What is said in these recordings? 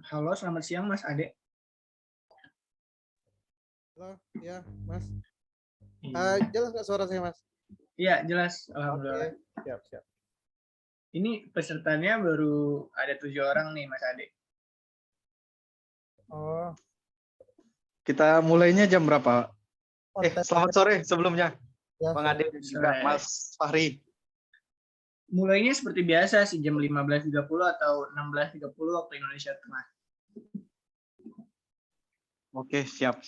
Halo, selamat siang Mas Ade. Halo, ya Mas. Iya. Jelas nggak suara saya Mas? Iya, jelas. Alhamdulillah. Oke, siap. Ini pesertanya baru ada 7 orang nih Mas Ade. Oh, Kita mulainya jam berapa? konten. Selamat sore sebelumnya. Ya, Bang Ade dan juga Sore. Mas Fahri. Mulainya seperti biasa sih jam 15.30 atau 16.30 waktu Indonesia Tengah. Oke, siap.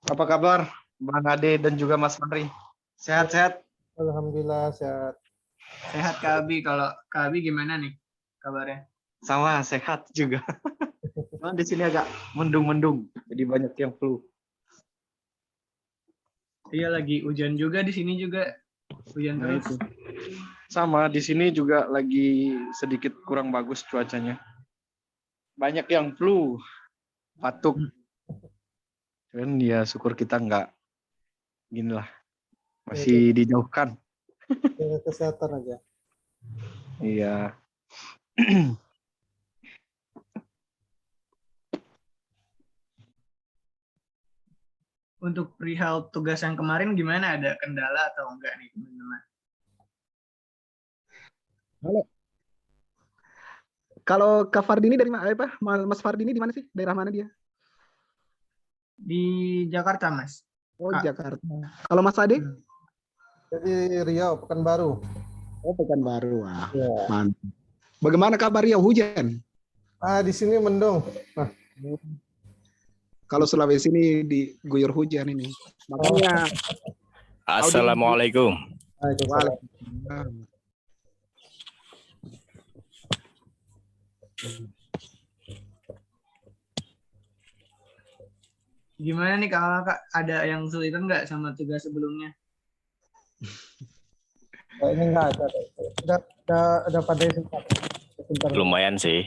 Apa kabar Bang Ade dan juga Mas Fahri? Sehat-sehat? Alhamdulillah sehat. Sehat Kak Abi. Kalau Kak Abi gimana nih kabarnya? Sama, sehat juga. Cuma di sini agak mendung-mendung, jadi banyak yang flu. Iya, lagi hujan juga di sini juga. Hujan Nah, terus. itu. Sama, di sini juga lagi sedikit kurang bagus cuacanya. Banyak yang flu, batuk. Dan ya syukur kita nggak gini lah. Masih dijauhkan. Jaga kesehatan aja. Iya. Untuk perihal tugas yang kemarin gimana? Ada kendala atau enggak nih teman-teman? Halo. Kalau Kak Fardini dari mana? Mas Fardini di mana sih? Daerah mana dia? Di Jakarta, Mas. Oh, Kak. Jakarta. Kalau Mas Ade? Jadi Riau, Pekanbaru. Oh, Pekanbaru. Wah, Ya. mantap. Bagaimana kabar Riau? Hujan? Di sini mendung. Nah, Kalau Sulawesi ini diguyur hujan ini. Makanya Assalamualaikum. Waalaikumsalam. Gimana nih Kak? Ada yang kesulitan nggak sama tugas sebelumnya? Kayaknya nggak ada. Udah pada sempat. Lumayan sih.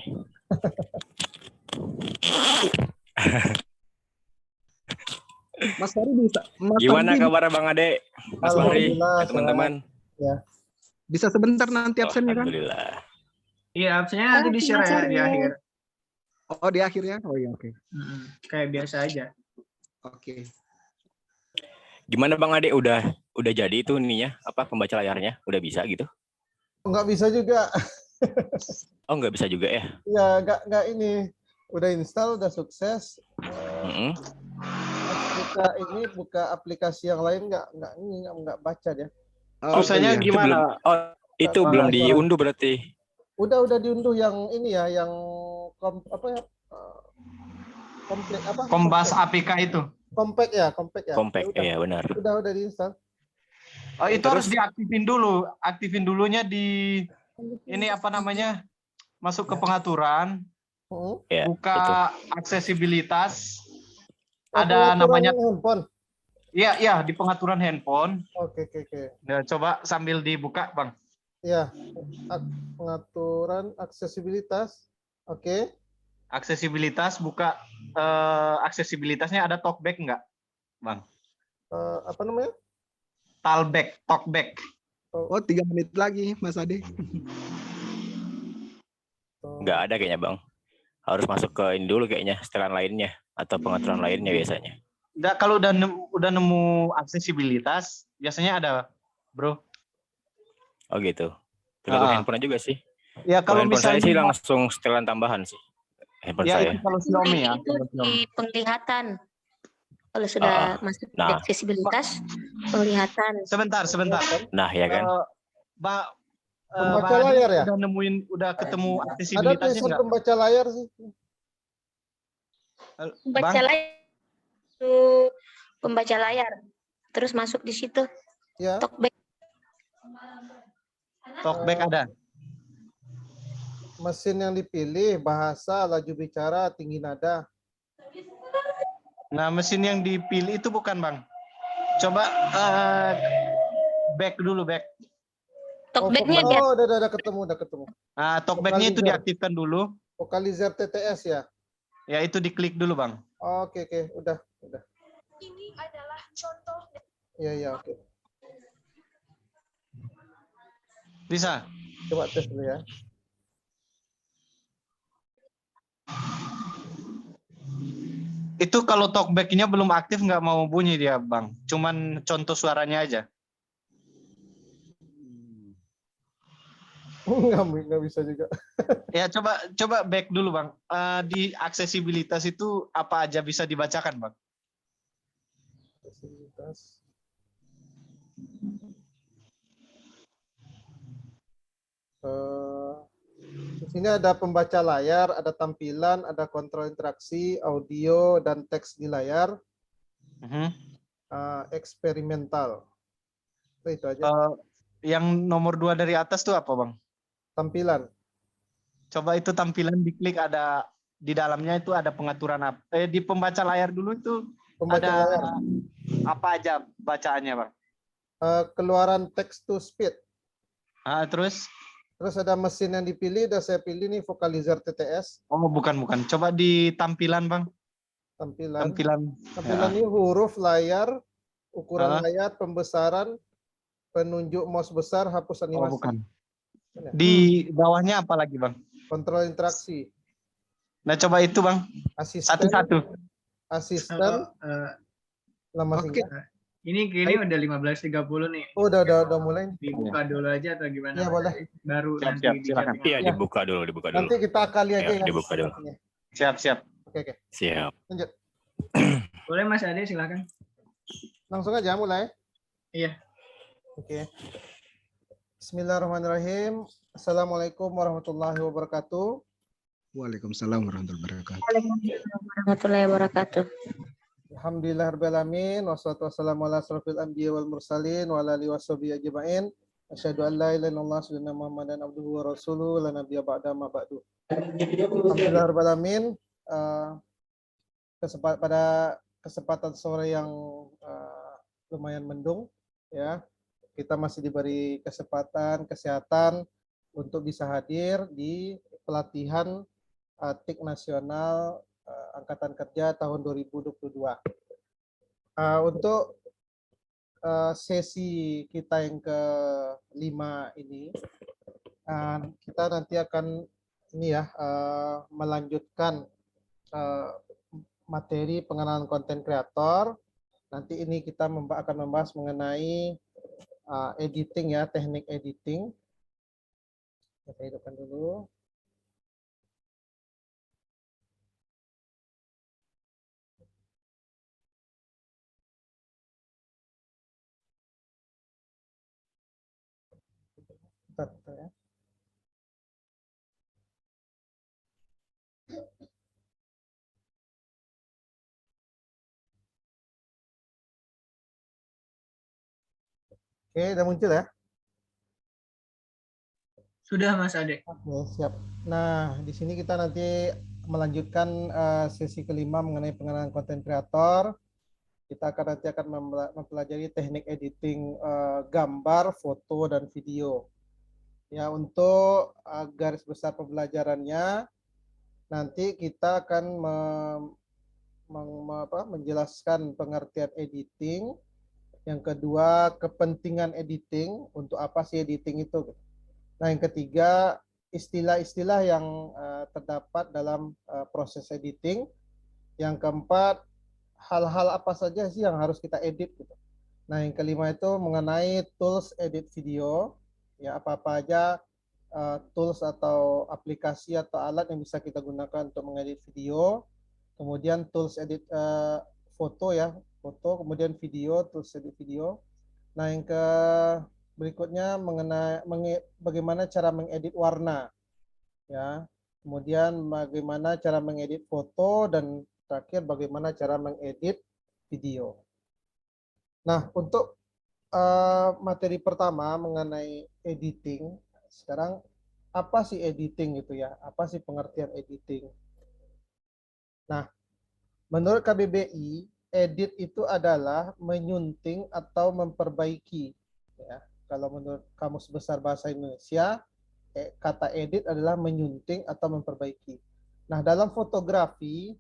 Mas Fahri bisa. Gimana kabar Bang Ade? Mas Fahri, Alhamdulillah, teman-teman. Ya. Bisa sebentar nanti absennya kan? Alhamdulillah. Iya, absennya nanti di-share ya di akhir. Oh, di akhirnya? Oh iya, oke. Kayak biasa aja. Oke. Gimana Bang Ade? Udah jadi itu ininya, pembaca layarnya? Udah bisa gitu? Nggak bisa juga. Oh, nggak bisa juga ya? Ya, nggak ini. Udah install, udah sukses. Buka aplikasi yang lain nggak baca dia. Susahnya iya. gimana? Itu belum diunduh berarti. Udah diunduh yang ini ya, yang komplit apa? Kombas APK itu. Compact ya. Compact, ya benar. Udah diinstal. Oh, itu Terus? harus diaktifin dulu. Aktifin dulunya di ini apa namanya? Masuk ke pengaturan, Ya, buka itu. aksesibilitas. Ada namanya handphone. Iya, di pengaturan handphone. Oke. Nah, coba sambil dibuka, Bang. Ya. Pengaturan aksesibilitas. Oke. Aksesibilitas, buka aksesibilitasnya ada talkback nggak, Bang? Apa namanya? Talkback. Oh, 3 menit lagi, Mas Ade. Nggak ada kayaknya Bang. Harus masuk ke ini dulu kayaknya, setelan lainnya atau pengaturan lainnya biasanya. Nggak, kalau udah nemu aksesibilitas, biasanya ada, Bro. Oh gitu. Tergantung handphone juga sih. Ya kalau handphone misalnya saya sih langsung setelan tambahan sih. Handphone saya. Itu kalau Xiaomi ya. Itu di penglihatan. Kalau sudah masuk di aksesibilitas, penglihatan. Sebentar. Nah, ya kan. Pembaca layar ya? Udah ketemu Ada aksesibilitasnya tulisan nggak? pembaca layar sih. Pembaca layar. Itu pembaca layar. Terus masuk di situ. Ya. Talkback ada. Mesin yang dipilih, bahasa, laju bicara, tinggi nada. Nah, mesin yang dipilih itu bukan, Bang. Coba back dulu, back. Talkback-nya udah ketemu. Nah, talkback-nya itu diaktifkan dulu. Vokalizer TTS ya? Ya, itu diklik dulu, Bang. Oke, udah. Ini adalah Iya, iya, oke. Bisa. Coba tes dulu ya. Itu kalau talkback-nya belum aktif nggak mau bunyi dia, Bang. Cuman contoh suaranya aja. Nggak bisa juga. Ya coba back dulu, Bang. Di aksesibilitas itu apa aja bisa dibacakan, Bang? Fasilitas. Di sini ada pembaca layar, ada tampilan, ada kontrol interaksi, audio, dan teks di layar. Eksperimental. Itu aja. Yang nomor 2 dari atas tuh apa, Bang? Tampilan. Coba itu tampilan diklik, ada di dalamnya itu ada pengaturan apa? Di pembaca layar dulu itu Pembaca ada layar. apa aja bacaannya, Bang? Keluaran text to speed. Terus? Terus ada mesin yang dipilih, udah saya pilih nih Vocalizer TTS. Oh, bukan. Coba di tampilan, Bang. Tampilan Ya. ini huruf, layar, ukuran Ah. layar, pembesaran, penunjuk mouse besar, hapus Oh, animasi. bukan. Di bawahnya apa lagi, Bang? Kontrol interaksi. Nah, coba itu, Bang. Asisten. Satu-satu. Asisten. Lama Oke. singkat. Ini kayaknya udah 15.30 nih. Oh, udah mulai. Dibuka dulu aja atau gimana? Iya, boleh. Baru Siap, nanti siap, di silakan. chatting. Iya, Ya. dibuka dulu. Nanti kita akali aja Ya, ya. dibuka dulu. Siap. Oke. Siap. Lanjut. Boleh Mas Ade, silakan. Langsung aja mulai. Iya. Oke. Bismillahirrahmanirrahim. Assalamualaikum warahmatullahi wabarakatuh. Waalaikumsalam warahmatullahi wabarakatuh. Warahmatullahi wabarakatuh. Alhamdulillahirrahmanirrahim. Wassalatu wassalamu ala asrofil anbiya wal mursalin wa ala alihi washabihi ajma'in. Asyhadu an la ilaha illallah wa Muhammadan abduhu wa rasuluhu la nabiyya ba'da ma ba'du. Alhamdulillahirrahmanirrahim. Pada kesempatan sore yang lumayan mendung ya, kita masih diberi kesempatan kesehatan untuk bisa hadir di pelatihan TIK Nasional Angkatan Kerja tahun 2022. Untuk sesi kita yang ke-5 ini, kita nanti akan melanjutkan materi pengenalan konten kreator. Nanti ini kita akan membahas mengenai editing ya, teknik editing. Kita hidupkan dulu. Bentar, ya. Oke, udah muncul ya? Sudah Mas Ade. Oke, siap. Nah, di sini kita nanti melanjutkan sesi kelima mengenai pengenalan konten kreator. Kita nanti akan mempelajari teknik editing gambar, foto, dan video. Ya, untuk garis besar pembelajarannya, nanti kita akan menjelaskan pengertian editing. Yang kedua, kepentingan editing, untuk apa sih editing itu. Nah, yang ketiga, istilah-istilah yang terdapat dalam proses editing. Yang keempat, hal-hal apa saja sih yang harus kita edit gitu. Nah, yang kelima itu mengenai tools edit video, ya apa-apa aja tools atau aplikasi atau alat yang bisa kita gunakan untuk mengedit video. Kemudian tools edit foto ya, foto, kemudian video, tools edit video. Nah, yang berikutnya mengenai bagaimana cara mengedit warna, ya. Kemudian bagaimana cara mengedit foto, dan terakhir bagaimana cara mengedit video. Nah, untuk materi pertama mengenai editing, sekarang apa sih editing gitu ya? Apa sih pengertian editing? Nah, menurut KBBI, edit itu adalah menyunting atau memperbaiki. Ya, kalau menurut Kamus Besar Bahasa Indonesia, kata edit adalah menyunting atau memperbaiki. Nah, dalam fotografi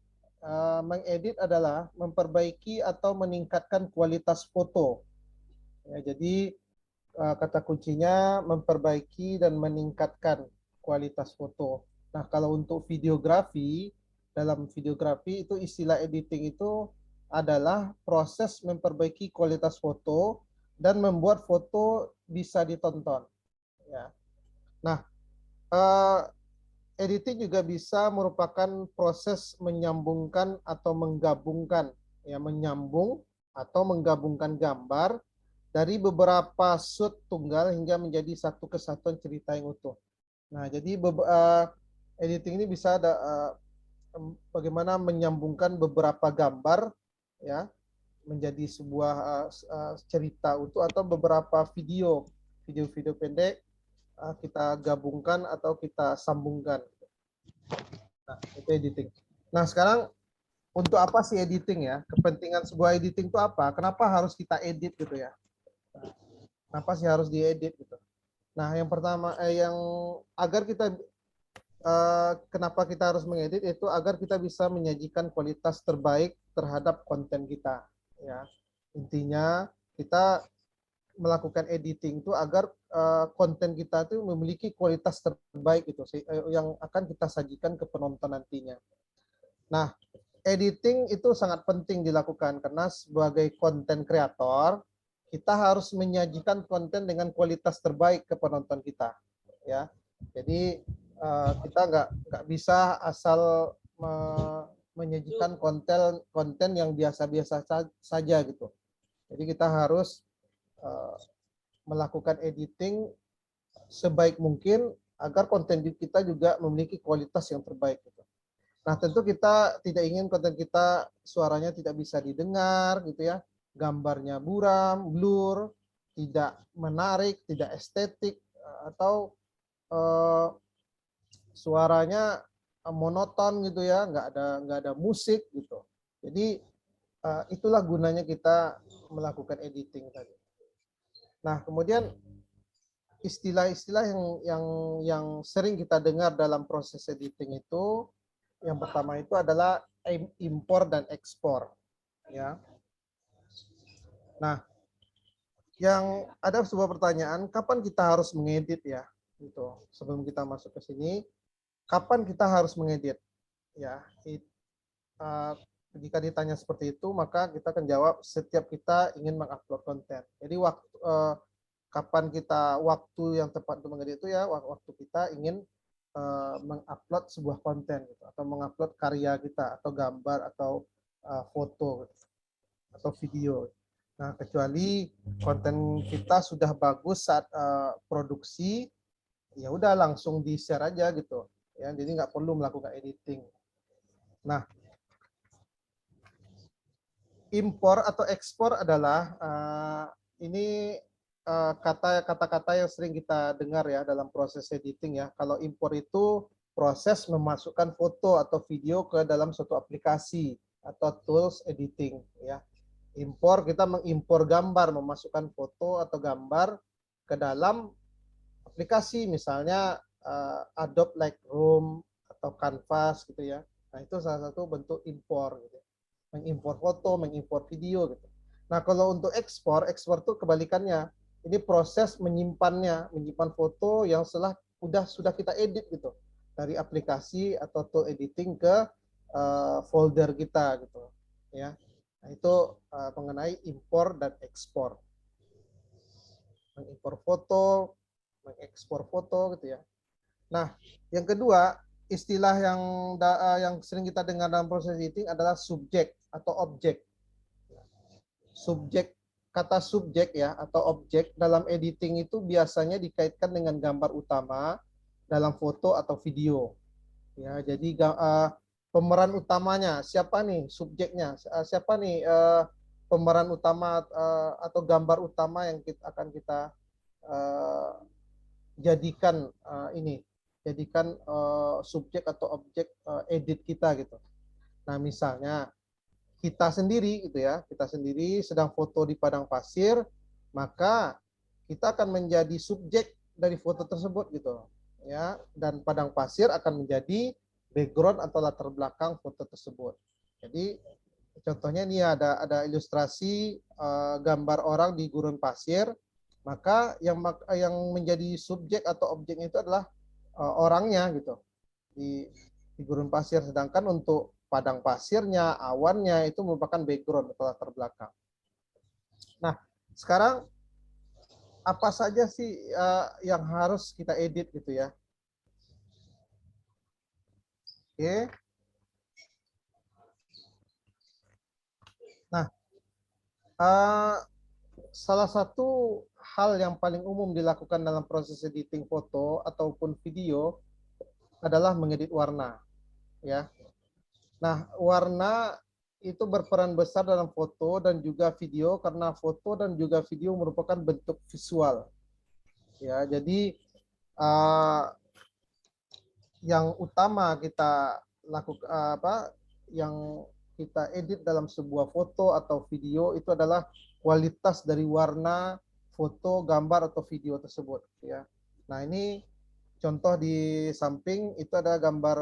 Mengedit adalah memperbaiki atau meningkatkan kualitas foto. Ya, jadi kata kuncinya memperbaiki dan meningkatkan kualitas foto. Nah, kalau untuk videografi, dalam videografi itu istilah editing itu adalah proses memperbaiki kualitas foto dan membuat foto bisa ditonton. Ya. Nah, editing juga bisa merupakan proses menyambungkan atau menggabungkan, ya, menyambung atau menggabungkan gambar dari beberapa shoot tunggal hingga menjadi satu kesatuan cerita yang utuh. Nah, jadi editing ini bisa bagaimana menyambungkan beberapa gambar, ya, menjadi sebuah cerita utuh, atau beberapa video pendek kita gabungkan atau kita sambungkan. Nah, itu editing. Nah, sekarang untuk apa sih editing ya? Kepentingan sebuah editing itu apa? Kenapa harus kita edit gitu ya? Kenapa sih harus diedit gitu? Nah, yang pertama yang agar kita kenapa kita harus mengedit itu agar kita bisa menyajikan kualitas terbaik terhadap konten kita, ya. Intinya kita melakukan editing itu agar konten kita itu memiliki kualitas terbaik gitu yang akan kita sajikan ke penonton nantinya. Nah, editing itu sangat penting dilakukan karena sebagai konten kreator kita harus menyajikan konten dengan kualitas terbaik ke penonton kita, ya. Jadi kita nggak bisa asal menyajikan konten yang biasa-biasa saja gitu. Jadi kita harus melakukan editing sebaik mungkin agar konten kita juga memiliki kualitas yang terbaik gitu. Nah, tentu kita tidak ingin konten kita suaranya tidak bisa didengar gitu ya, gambarnya buram, blur, tidak menarik, tidak estetik, atau suaranya monoton gitu ya, nggak ada musik gitu. Jadi itulah gunanya kita melakukan editing tadi. Nah, kemudian istilah-istilah yang sering kita dengar dalam proses editing itu, yang pertama itu adalah impor dan ekspor, ya. Nah, yang ada sebuah pertanyaan, kapan kita harus mengedit ya? Gitu. Sebelum kita masuk ke sini, kapan kita harus mengedit? Ya, jika ditanya seperti itu, maka kita akan jawab setiap kita ingin mengupload konten. Jadi kapan kita waktu yang tepat untuk mengedit itu ya waktu kita ingin mengupload sebuah konten gitu, atau mengupload karya kita atau gambar atau foto gitu, atau video. Nah, kecuali konten kita sudah bagus saat produksi, ya udah langsung di-share aja gitu. Ya, jadi nggak perlu melakukan editing. Nah, impor atau ekspor adalah ini kata-kata yang sering kita dengar ya dalam proses editing ya. Kalau impor itu proses memasukkan foto atau video ke dalam suatu aplikasi atau tools editing ya. Impor, kita mengimpor gambar, memasukkan foto atau gambar ke dalam aplikasi, misalnya Adobe Lightroom atau Canvas gitu ya. Nah, itu salah satu bentuk impor gitu. Mengimpor foto, mengimpor video gitu. Nah, kalau untuk ekspor itu kebalikannya. Ini proses menyimpan foto yang sudah kita edit gitu dari aplikasi atau tool editing ke folder kita gitu ya. Nah, itu mengenai impor dan ekspor. Mengimpor foto, mengekspor foto gitu ya. Nah, yang kedua, istilah yang sering kita dengar dalam proses editing adalah subjek atau objek. Kata subjek ya atau objek dalam editing itu biasanya dikaitkan dengan gambar utama dalam foto atau video. Ya, jadi pemeran utamanya siapa nih, subjeknya siapa nih, pemeran utama atau gambar utama yang akan kita jadikan subjek atau objek edit kita gitu. Nah, misalnya kita sendiri gitu ya, kita sendiri sedang foto di padang pasir, maka kita akan menjadi subjek dari foto tersebut gitu ya, dan padang pasir akan menjadi background atau latar belakang foto tersebut. Jadi contohnya ini ada ilustrasi gambar orang di gurun pasir, maka yang menjadi subjek atau objeknya itu adalah orangnya gitu di gurun pasir, sedangkan untuk padang pasirnya, awannya itu merupakan background atau latar belakang. Nah, sekarang apa saja sih yang harus kita edit gitu ya? Oke. Nah, salah satu hal yang paling umum dilakukan dalam proses editing foto ataupun video adalah mengedit warna, ya. Nah, warna itu berperan besar dalam foto dan juga video karena foto dan juga video merupakan bentuk visual. Ya, jadi yang utama kita lakukan yang kita edit dalam sebuah foto atau video itu adalah kualitas dari warna foto, gambar atau video tersebut, ya. Nah, ini contoh di samping itu ada gambar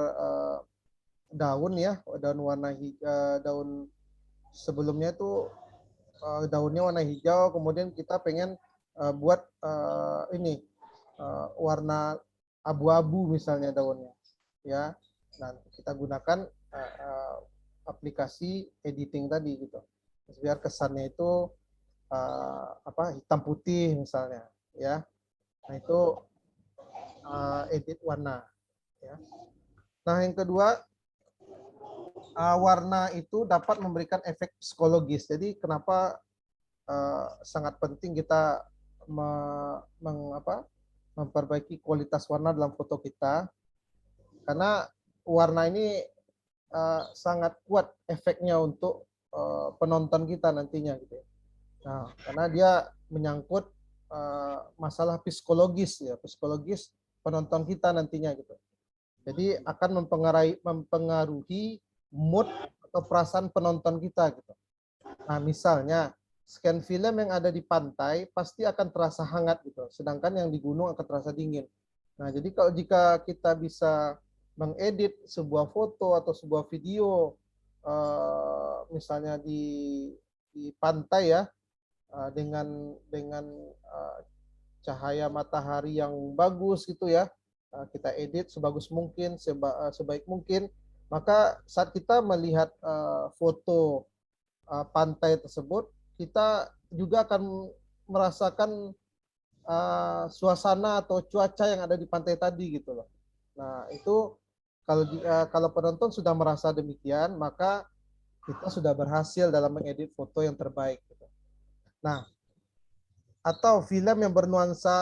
daun, ya, daun warna hijau, daun sebelumnya itu daunnya warna hijau, kemudian kita pengen buat ini warna abu-abu misalnya daunnya, ya. Nah, kita gunakan aplikasi editing tadi gitu, biar kesannya itu hitam putih misalnya, ya. Nah, itu edit warna, ya. Nah, yang kedua, warna itu dapat memberikan efek psikologis. Jadi kenapa sangat penting kita memperbaiki kualitas warna dalam foto kita, karena warna ini sangat kuat efeknya untuk penonton kita nantinya gitu. Nah, karena dia menyangkut masalah psikologis, ya, psikologis penonton kita nantinya gitu. Jadi akan mempengaruhi mood atau perasaan penonton kita gitu. Nah, misalnya scan film yang ada di pantai pasti akan terasa hangat gitu, sedangkan yang di gunung akan terasa dingin. Nah, jadi jika kita bisa mengedit sebuah foto atau sebuah video misalnya di pantai, ya, dengan cahaya matahari yang bagus gitu, ya, kita edit sebagus mungkin, sebaik mungkin, maka saat kita melihat foto pantai tersebut, kita juga akan merasakan suasana atau cuaca yang ada di pantai tadi gitu loh. Nah, itu kalau penonton sudah merasa demikian, maka kita sudah berhasil dalam mengedit foto yang terbaik gitu. Nah, atau film yang bernuansa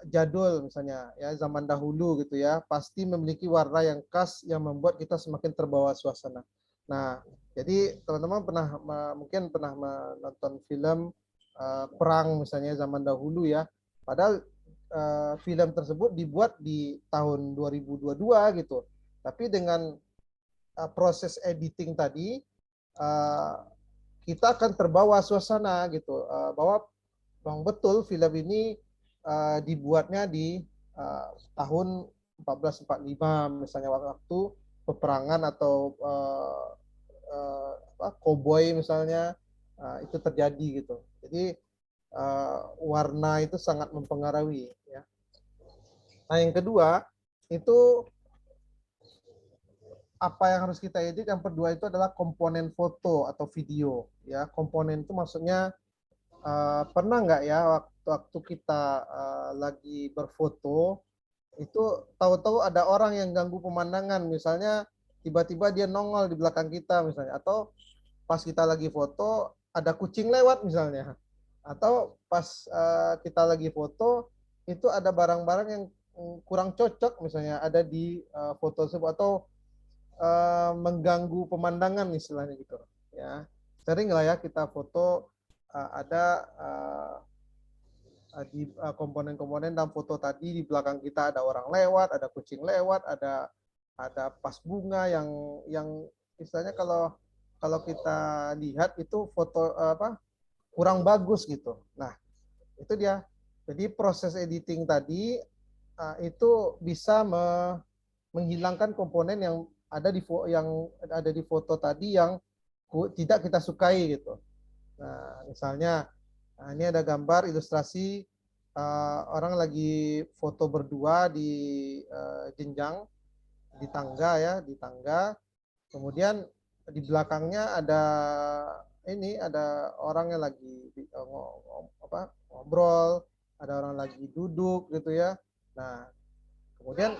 jadul misalnya, ya, zaman dahulu gitu, ya, pasti memiliki warna yang khas yang membuat kita semakin terbawa suasana. Nah, jadi teman-teman mungkin pernah menonton film perang misalnya zaman dahulu, ya. Padahal film tersebut dibuat di tahun 2022 gitu. Tapi dengan proses editing tadi kita akan terbawa suasana gitu, bahwa Bang betul film ini dibuatnya di tahun 1445 misalnya, waktu peperangan atau koboi misalnya itu terjadi gitu. Jadi warna itu sangat mempengaruhi, ya. Nah, yang kedua itu apa yang harus kita edit, yang kedua itu adalah komponen foto atau video, ya. Komponen itu maksudnya pernah nggak, ya, waktu kita lagi berfoto itu tahu-tahu ada orang yang ganggu pemandangan, misalnya tiba-tiba dia nongol di belakang kita misalnya, atau pas kita lagi foto ada kucing lewat misalnya, atau pas kita lagi foto itu ada barang-barang yang kurang cocok misalnya ada di foto tersebut, atau mengganggu pemandangan istilahnya gitu, ya. Sering lah, ya, kita foto ada di komponen-komponen dalam foto tadi, di belakang kita ada orang lewat, ada kucing lewat, ada pas bunga yang istilahnya kalau kita lihat itu foto kurang bagus gitu. Nah, itu dia. Jadi proses editing tadi itu bisa menghilangkan komponen yang ada di foto tadi yang tidak kita sukai gitu. Nah, misalnya ini ada gambar ilustrasi orang lagi foto berdua di jenjang di tangga ya, di tangga. Kemudian di belakangnya ada orang yang lagi ngobrol, ada orang lagi duduk gitu ya. Nah, kemudian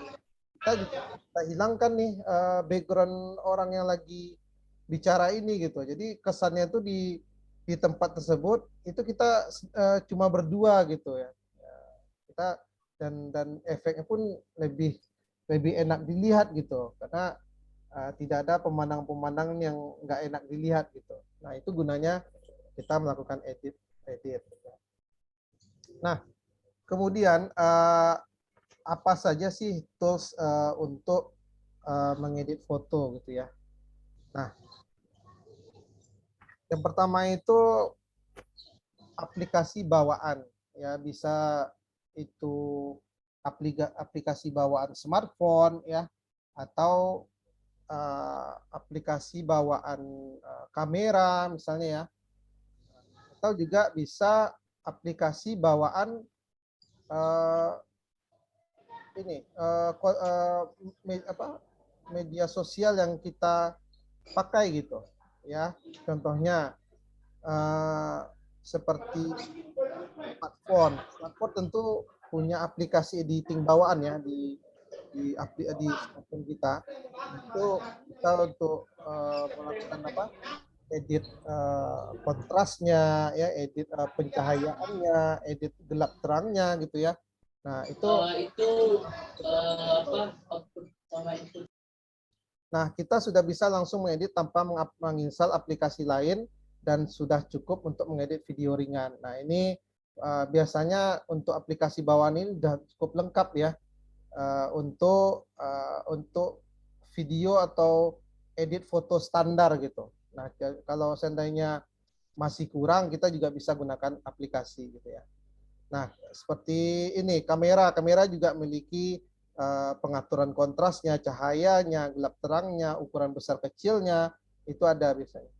kita hilangkan nih background orang yang lagi bicara ini gitu. Jadi kesannya itu di tempat tersebut itu kita cuma berdua gitu ya. Kita dan efeknya pun lebih enak dilihat gitu karena tidak ada pemandangan-pemandangan yang nggak enak dilihat gitu. Nah, itu gunanya kita melakukan edit. Nah, kemudian apa saja sih tools untuk mengedit foto gitu ya. Nah, yang pertama itu aplikasi bawaan ya, bisa itu aplikasi bawaan smartphone ya, atau aplikasi bawaan kamera misalnya ya, atau juga bisa aplikasi bawaan media sosial yang kita pakai gitu ya. Contohnya seperti smartphone tentu punya aplikasi editing bawaan ya di smartphone kita. Itu kita untuk melakukan edit kontrasnya ya, edit pencahayaannya, edit gelap terangnya gitu ya. Nah, Nah, kita sudah bisa langsung mengedit tanpa menginstal aplikasi lain dan sudah cukup untuk mengedit video ringan. Nah, ini biasanya untuk aplikasi bawaan ini sudah cukup lengkap ya untuk video atau edit foto standar gitu. Nah, kalau seandainya masih kurang, kita juga bisa gunakan aplikasi gitu ya. Nah, seperti ini kamera juga memiliki pengaturan kontrasnya, cahayanya, gelap terangnya, ukuran besar kecilnya itu ada biasanya.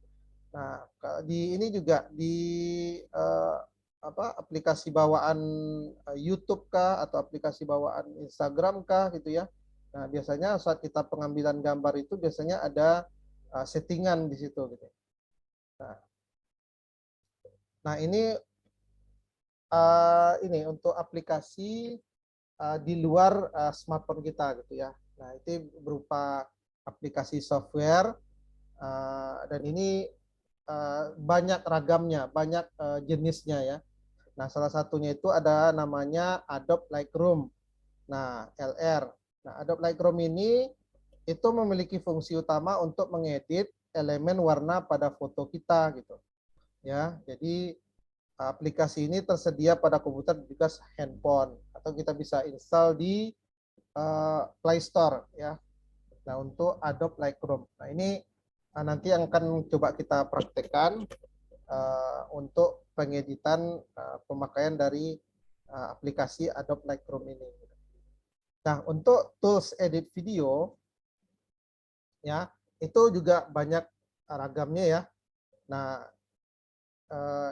Nah, di ini juga di aplikasi bawaan YouTube kah atau aplikasi bawaan Instagram kah gitu ya. Nah, biasanya saat kita pengambilan gambar itu biasanya ada settingan di situ gitu. Nah, ini untuk aplikasi di luar smartphone kita gitu ya. Nah, itu berupa aplikasi software dan ini banyak ragamnya, banyak jenisnya ya. Nah, salah satunya itu ada namanya Adobe Lightroom. Nah, LR. Nah, Adobe Lightroom ini itu memiliki fungsi utama untuk mengedit elemen warna pada foto kita gitu. Ya, jadi aplikasi ini tersedia pada komputer juga handphone atau kita bisa install di Play Store ya. Nah, untuk Adobe Lightroom. Nah, ini nanti akan coba kita praktekkan untuk pengeditan pemakaian dari aplikasi Adobe Lightroom ini. Nah, untuk tools edit video ya, itu juga banyak ragamnya ya. Nah,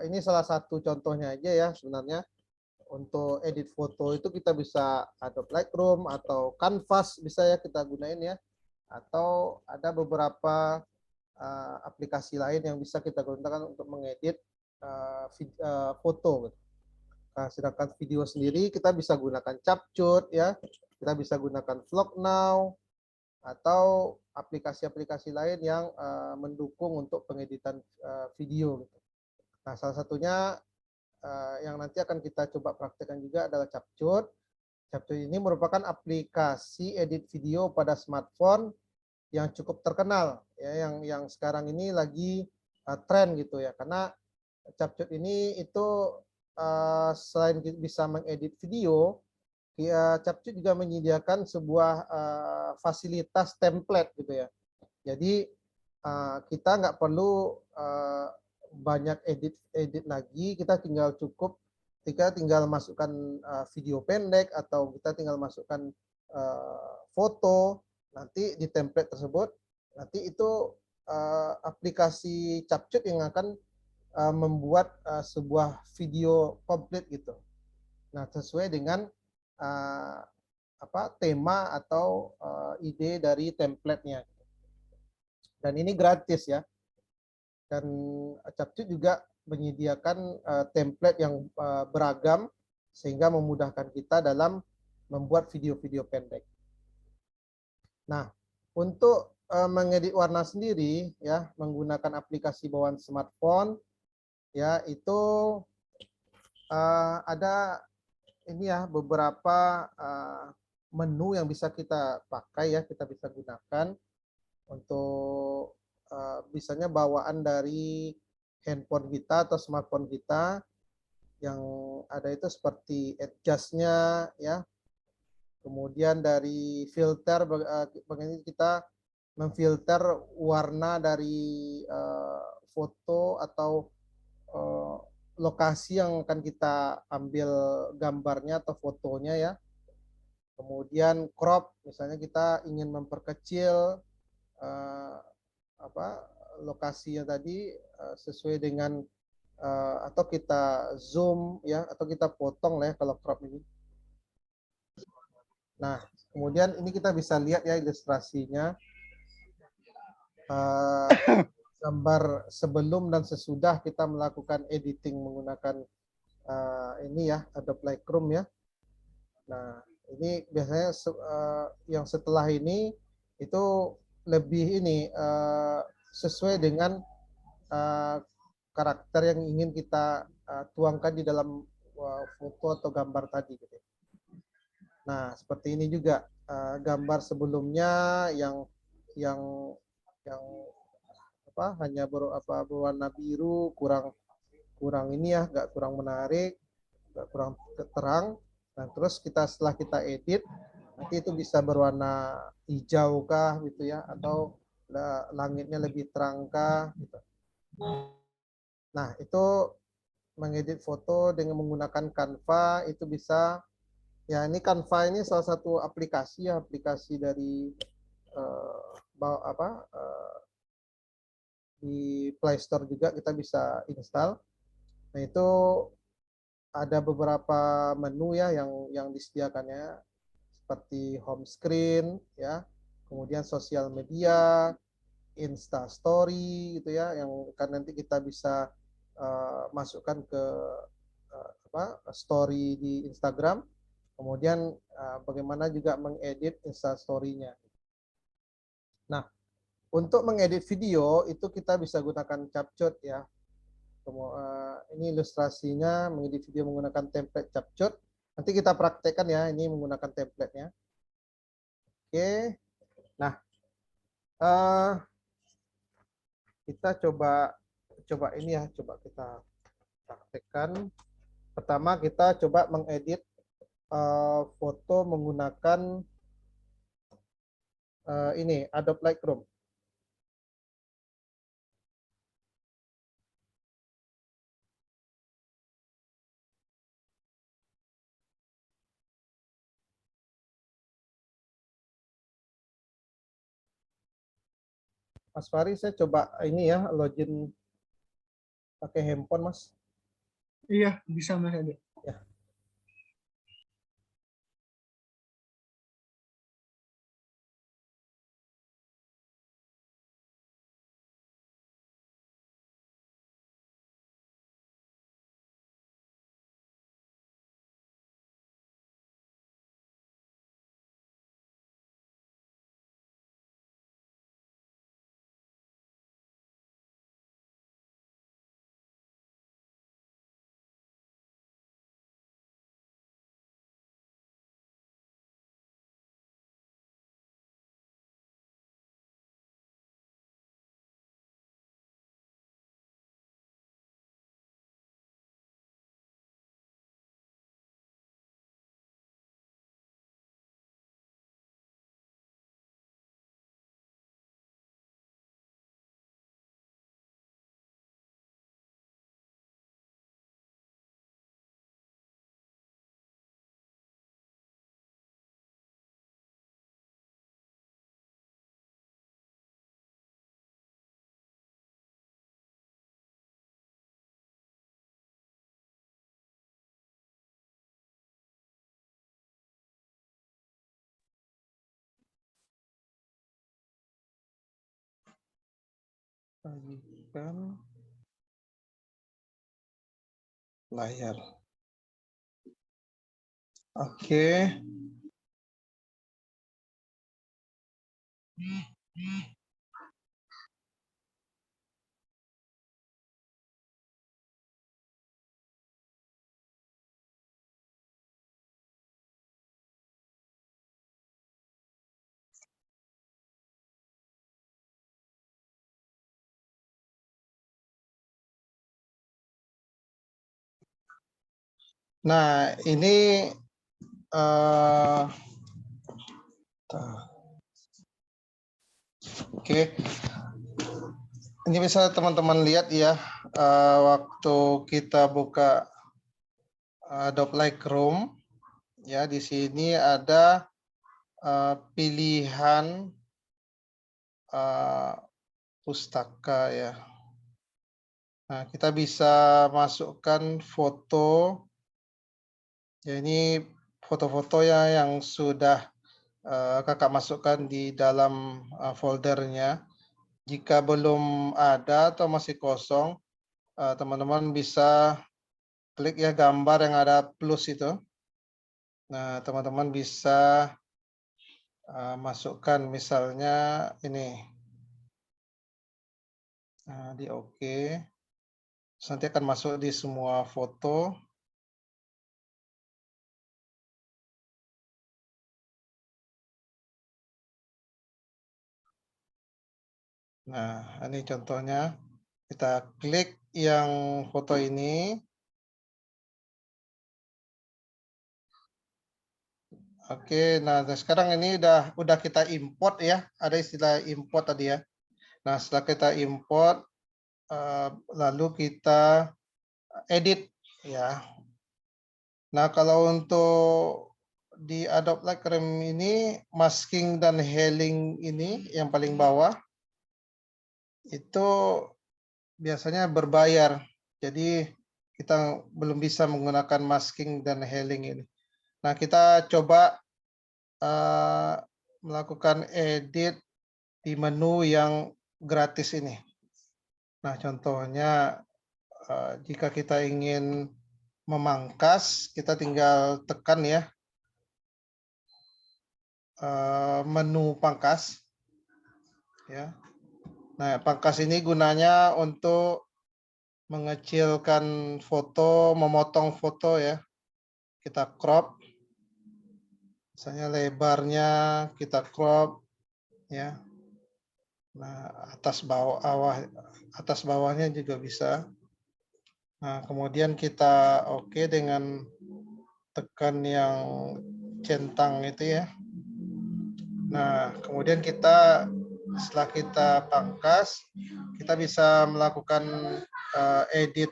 ini salah satu contohnya aja ya sebenarnya. Untuk edit foto itu kita bisa Adobe Lightroom atau Canvas bisa ya kita gunain ya. Atau ada beberapa aplikasi lain yang bisa kita gunakan untuk mengedit foto. Nah, sedangkan video sendiri kita bisa gunakan Capcut ya. Kita bisa gunakan Vlog Now atau aplikasi-aplikasi lain yang mendukung untuk pengeditan video. Nah, salah satunya yang nanti akan kita coba praktekkan juga adalah Capcut. Capcut ini merupakan aplikasi edit video pada smartphone yang cukup terkenal ya, yang sekarang ini lagi tren gitu ya. Karena Capcut ini itu selain bisa mengedit video, Capcut juga menyediakan sebuah fasilitas template gitu ya. Jadi kita nggak perlu banyak edit lagi, kita tinggal masukkan video pendek atau kita tinggal masukkan foto, nanti di template tersebut nanti itu aplikasi Capcut yang akan membuat sebuah video komplit gitu. Nah, sesuai dengan tema atau ide dari template-nya. Dan ini gratis ya. Dan Capcut juga menyediakan template yang beragam sehingga memudahkan kita dalam membuat video-video pendek. Nah, untuk mengedit warna sendiri ya menggunakan aplikasi bawaan smartphone ya itu ada ini ya beberapa menu yang bisa kita pakai ya, kita bisa gunakan untuk misalnya bawaan dari handphone kita atau smartphone kita yang ada itu seperti adjust-nya ya. Kemudian dari filter bagaimana kita memfilter warna dari foto atau lokasi yang akan kita ambil gambarnya atau fotonya ya. Kemudian crop, misalnya kita ingin memperkecil lokasinya tadi sesuai dengan atau kita zoom ya atau kita potong lah ya kalau crop ini. Nah, kemudian ini kita bisa lihat ya ilustrasinya gambar sebelum dan sesudah kita melakukan editing menggunakan ini ya Adobe Lightroom ya. Nah, ini biasanya yang setelah ini itu lebih ini sesuai dengan karakter yang ingin kita tuangkan di dalam foto atau gambar tadi gitu. Nah, seperti ini juga gambar sebelumnya yang hanya berwarna biru, kurang ini ya, nggak kurang menarik, nggak kurang terang. Nah, terus setelah kita edit, nanti itu bisa berwarna hijau kah gitu ya, atau langitnya lebih terang kah gitu. Nah, itu mengedit foto dengan menggunakan Canva itu bisa. Ya, ini Canva ini salah satu aplikasi ya, aplikasi dari di Play Store juga kita bisa install. Nah, itu ada beberapa menu ya yang disediakannya seperti home screen ya, kemudian sosial media, Insta Story gitu ya, yang kan nanti kita bisa masukkan ke story di Instagram. Kemudian bagaimana juga mengedit Insta Story-nya. Nah, untuk mengedit video itu kita bisa gunakan CapCut ya. Ini ilustrasinya mengedit video menggunakan template CapCut. Nanti kita praktekkan ya ini menggunakan template-nya. Oke. Nah, kita coba ini ya, coba kita praktekkan. Pertama kita coba mengedit foto menggunakan ini Adobe Lightroom. Mas Fari, saya coba ini ya login pakai handphone, Mas. Iya, bisa Mas Ade. Ya. bagikan layar. Oke. Nah, ini oke. Ini bisa teman-teman lihat ya, waktu kita buka Adobe Lightroom, ya di sini ada pilihan pustaka ya. Nah, kita bisa masukkan foto. Ya, ini foto-foto ya yang sudah kakak masukkan di dalam foldernya. Jika belum ada atau masih kosong, teman-teman bisa klik ya gambar yang ada plus itu. Nah, teman-teman bisa masukkan misalnya ini. Nah, di oke. Nanti akan masuk di semua foto. Nah, ini contohnya. Kita klik yang foto ini. Oke, nah sekarang ini udah kita import ya. Ada istilah import tadi ya. Nah, setelah kita import, lalu kita edit ya. Nah, kalau untuk di Adobe Lightroom ini masking dan healing ini yang paling bawah itu biasanya berbayar. Jadi kita belum bisa menggunakan masking dan healing ini. Nah, kita coba melakukan edit di menu yang gratis ini. Nah, contohnya jika kita ingin memangkas, kita tinggal tekan ya menu pangkas. Ya. Nah, pangkas ini gunanya untuk mengecilkan foto, memotong foto ya. Kita crop. Misalnya lebarnya kita crop ya. Nah, atas bawahnya juga bisa. Nah, kemudian kita oke dengan tekan yang centang itu ya. Nah, kemudian kita setelah kita pangkas, kita bisa melakukan edit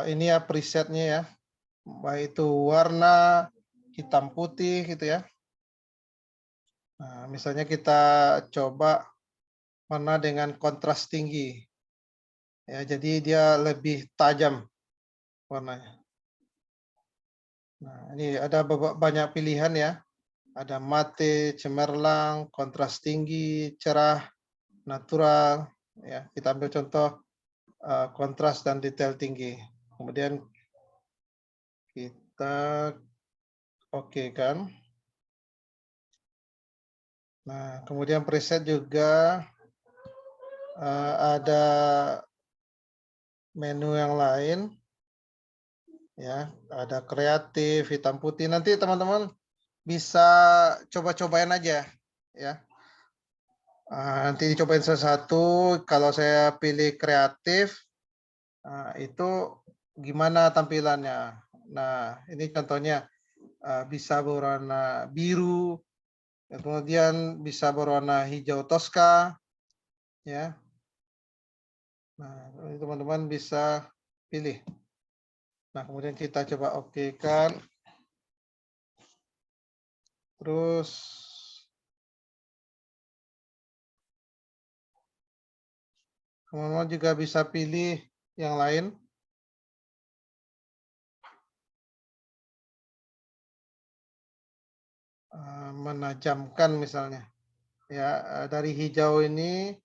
ini ya presetnya ya. Baik itu warna, hitam putih gitu ya. Nah, misalnya kita coba warna dengan kontras tinggi. Ya, jadi dia lebih tajam warnanya. Nah, ini ada banyak pilihan ya. Ada mate, cemerlang, kontras tinggi, cerah, natural. Ya, kita ambil contoh kontras dan detail tinggi. Kemudian kita oke kan. Nah, kemudian preset juga ada menu yang lain. Ya, ada kreatif, hitam putih. Nanti teman-teman bisa coba-cobain aja ya. Nanti dicobain satu-satu. Kalau saya pilih kreatif, itu gimana tampilannya. Nah, ini contohnya bisa berwarna biru, kemudian bisa berwarna hijau toska, ya. Nah, teman-teman bisa pilih. Nah, kemudian kita coba oke kan. Terus teman-teman juga bisa pilih yang lain. Menajamkan misalnya. Ya, dari hijau ini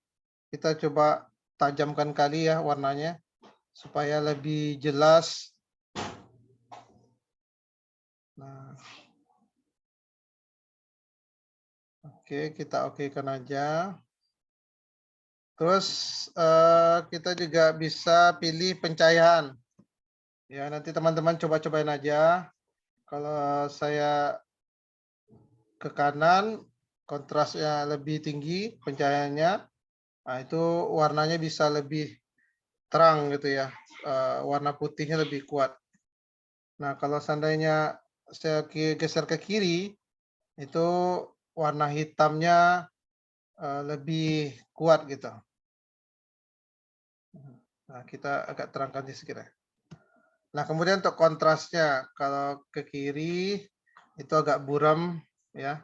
kita coba tajamkan kali ya warnanya supaya lebih jelas. Nah, oke, kita okekan aja. Terus kita juga bisa pilih pencahayaan. Ya, nanti teman-teman coba-cobain aja. Kalau saya ke kanan, kontrasnya lebih tinggi, pencahayaannya. Nah, itu warnanya bisa lebih terang gitu ya. Warna putihnya lebih kuat. Nah, kalau seandainya saya geser ke kiri, itu warna hitamnya lebih kuat gitu. Nah, kita agak terangkan sedikit ya. Nah, kemudian untuk kontrasnya, kalau ke kiri itu agak buram ya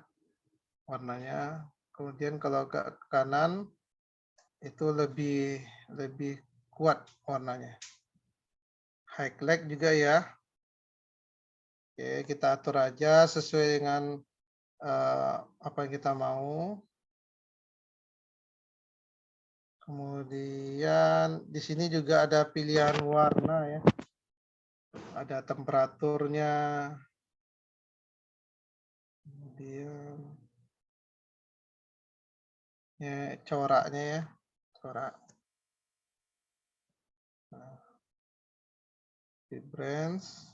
warnanya. Kemudian kalau ke kanan itu lebih kuat warnanya. Highlight juga ya. Oke, kita atur aja sesuai dengan apa yang kita mau. Kemudian di sini juga ada pilihan warna ya. Ada temperaturnya. Kemudian ya, coraknya ya. Corak. Nah, vibrance.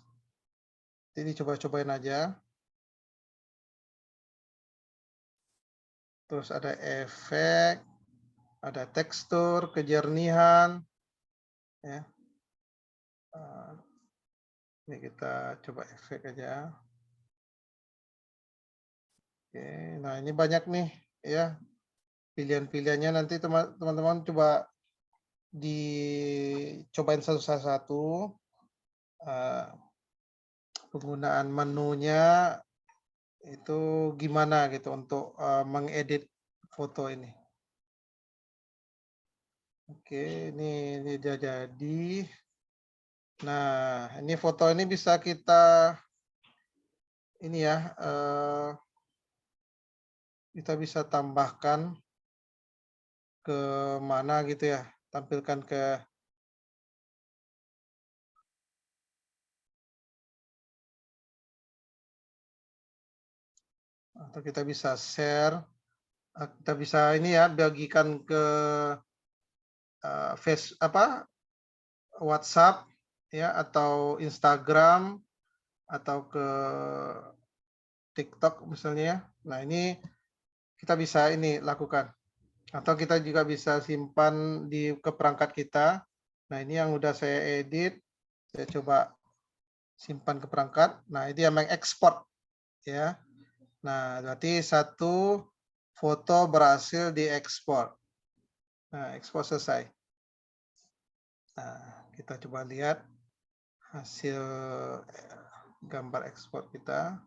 Jadi coba-cobain aja. Terus ada efek, ada tekstur, kejernihan. Ya. Ini kita coba efek aja. Oke, nah ini banyak nih ya pilihan-pilihannya. Nanti teman-teman coba dicobain satu-satu. Penggunaan menunya itu gimana gitu untuk mengedit foto ini. Oke, ini dia jadi. Nah, ini foto ini bisa kita ini ya, kita bisa tambahkan ke mana gitu ya, tampilkan ke atau kita bisa share, kita bisa ini ya bagikan ke WhatsApp ya atau Instagram atau ke TikTok misalnya ya. Nah, ini kita bisa ini lakukan. Atau kita juga bisa simpan ke perangkat kita. Nah, ini yang udah saya edit. Saya coba simpan ke perangkat. Nah, ini yang mengekspor ya. Nah, berarti satu foto berhasil diekspor. Nah, ekspor selesai. Nah, kita coba lihat hasil gambar ekspor kita.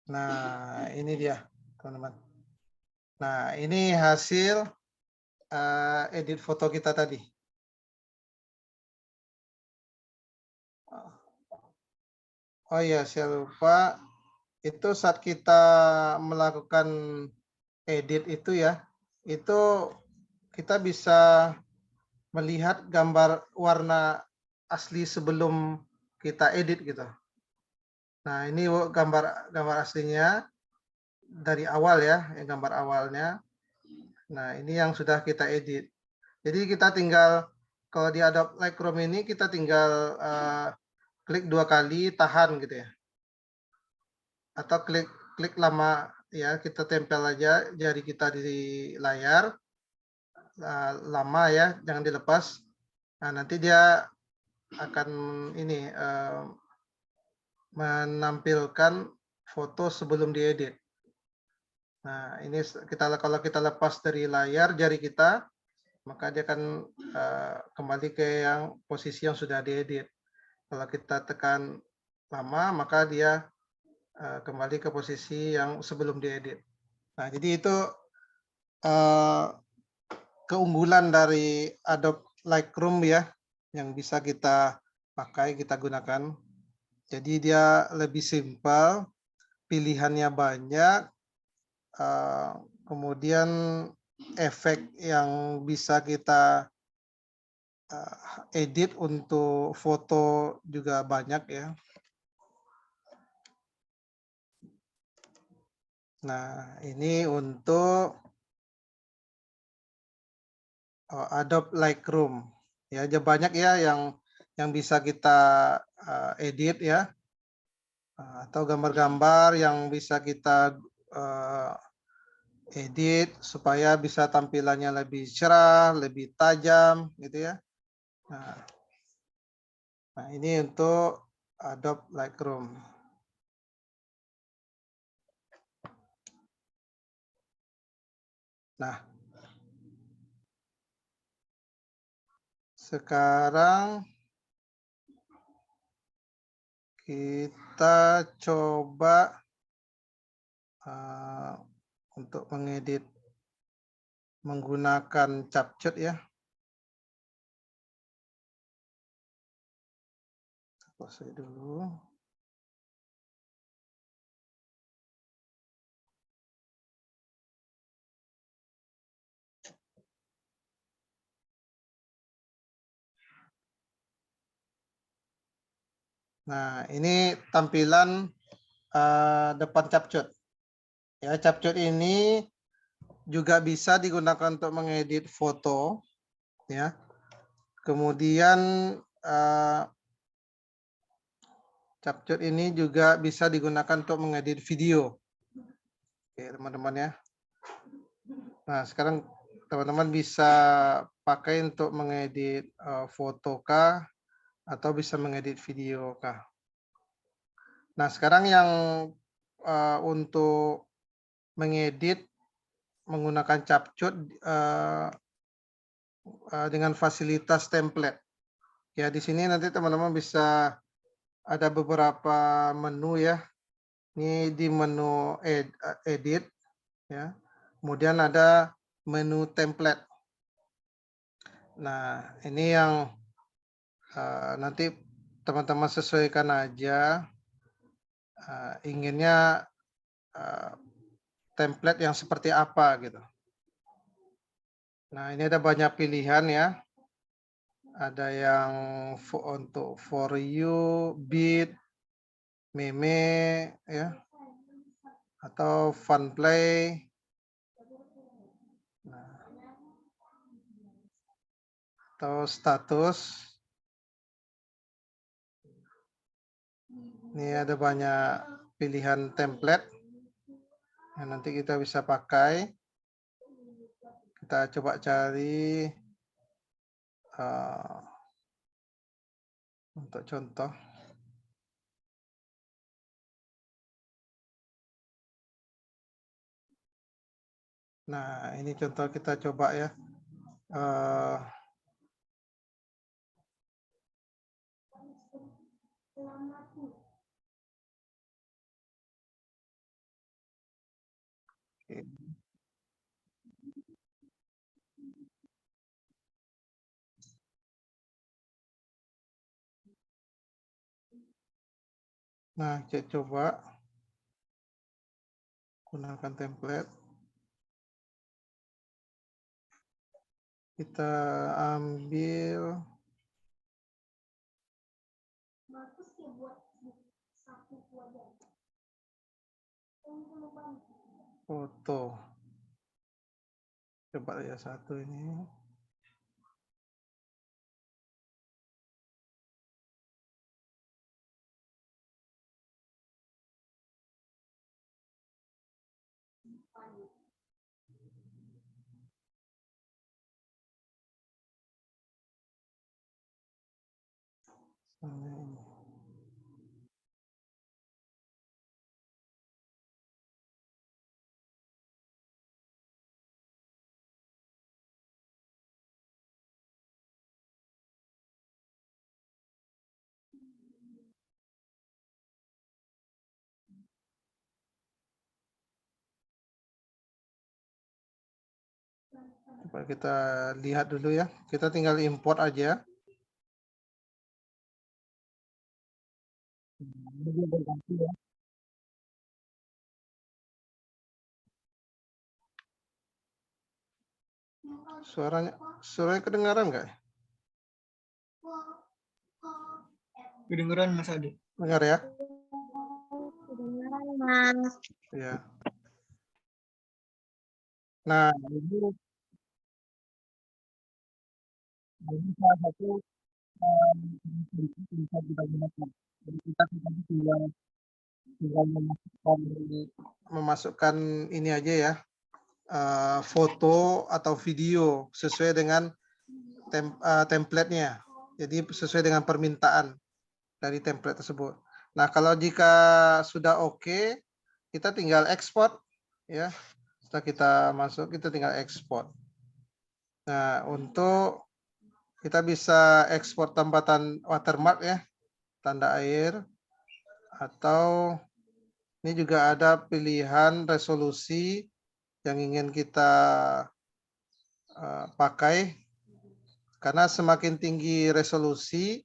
Nah, ini dia, teman-teman. Nah, ini hasil edit foto kita tadi. Oh iya, saya lupa. Itu saat kita melakukan edit itu ya, itu kita bisa melihat gambar warna asli sebelum kita edit gitu. Nah, ini gambar aslinya dari awal ya, gambar awalnya. Nah, ini yang sudah kita edit. Jadi kita tinggal kalau di Adobe Lightroom ini kita tinggal klik 2 kali, tahan gitu ya. Atau klik lama ya, kita tempel aja jari kita di layar. Lama ya, jangan dilepas. Nah, nanti dia akan ini menampilkan foto sebelum diedit. Nah, ini kalau kita lepas dari layar jari kita, maka dia akan kembali ke yang posisi yang sudah diedit. Kalau kita tekan lama, maka dia kembali ke posisi yang sebelum diedit. Nah, jadi itu keunggulan dari Adobe Lightroom ya, yang bisa kita pakai, kita gunakan. Jadi dia lebih simpel, pilihannya banyak, kemudian efek yang bisa kita edit untuk foto juga banyak ya. Nah, ini untuk Adobe Lightroom. Ya, aja banyak ya yang bisa kita edit ya. Atau gambar-gambar yang bisa kita edit supaya bisa tampilannya lebih cerah, lebih tajam gitu ya. Nah, ini untuk Adobe Lightroom. Nah, sekarang kita coba untuk mengedit menggunakan CapCut ya. Pause dulu. Nah, ini tampilan depan CapCut. Ya, CapCut ini juga bisa digunakan untuk mengedit foto, ya. Kemudian CapCut ini juga bisa digunakan untuk mengedit video. Oke, teman-teman ya. Nah, sekarang teman-teman bisa pakai untuk mengedit foto kah atau bisa mengedit video kah. Nah, sekarang yang untuk mengedit menggunakan CapCut dengan fasilitas template. Ya, di sini nanti teman-teman bisa ada beberapa menu ya. Ini di menu edit ya. Kemudian ada menu template. Nah, ini yang nanti teman-teman sesuaikan aja inginnya template yang seperti apa gitu. Nah, ini ada banyak pilihan ya. Ada yang untuk for you, beat, meme ya. Atau fun play. Nah, atau status. Ini ada banyak pilihan template yang nanti kita bisa pakai. Kita coba cari untuk contoh. Nah, ini contoh kita coba ya. Nah, kita coba gunakan template. Kita ambil foto. Coba ya satu ini. Coba kita lihat dulu ya. Kita tinggal import aja. Suaranya kedengaran nggak? Kedengeran Mas Ade. Dengar ya? Kedengaran, Mas. Ya. Nah, ini salah satu bisa kita gunakan. Jadi kita tinggal memasukkan ini aja ya, foto atau video sesuai dengan template-nya. Jadi sesuai dengan permintaan dari template tersebut. Nah, kalau jika sudah oke, kita tinggal ekspor ya. Setelah kita masuk, kita tinggal ekspor. Nah, untuk kita bisa ekspor tambatan watermark ya, tanda air, atau ini juga ada pilihan resolusi yang ingin kita pakai. Karena semakin tinggi resolusi,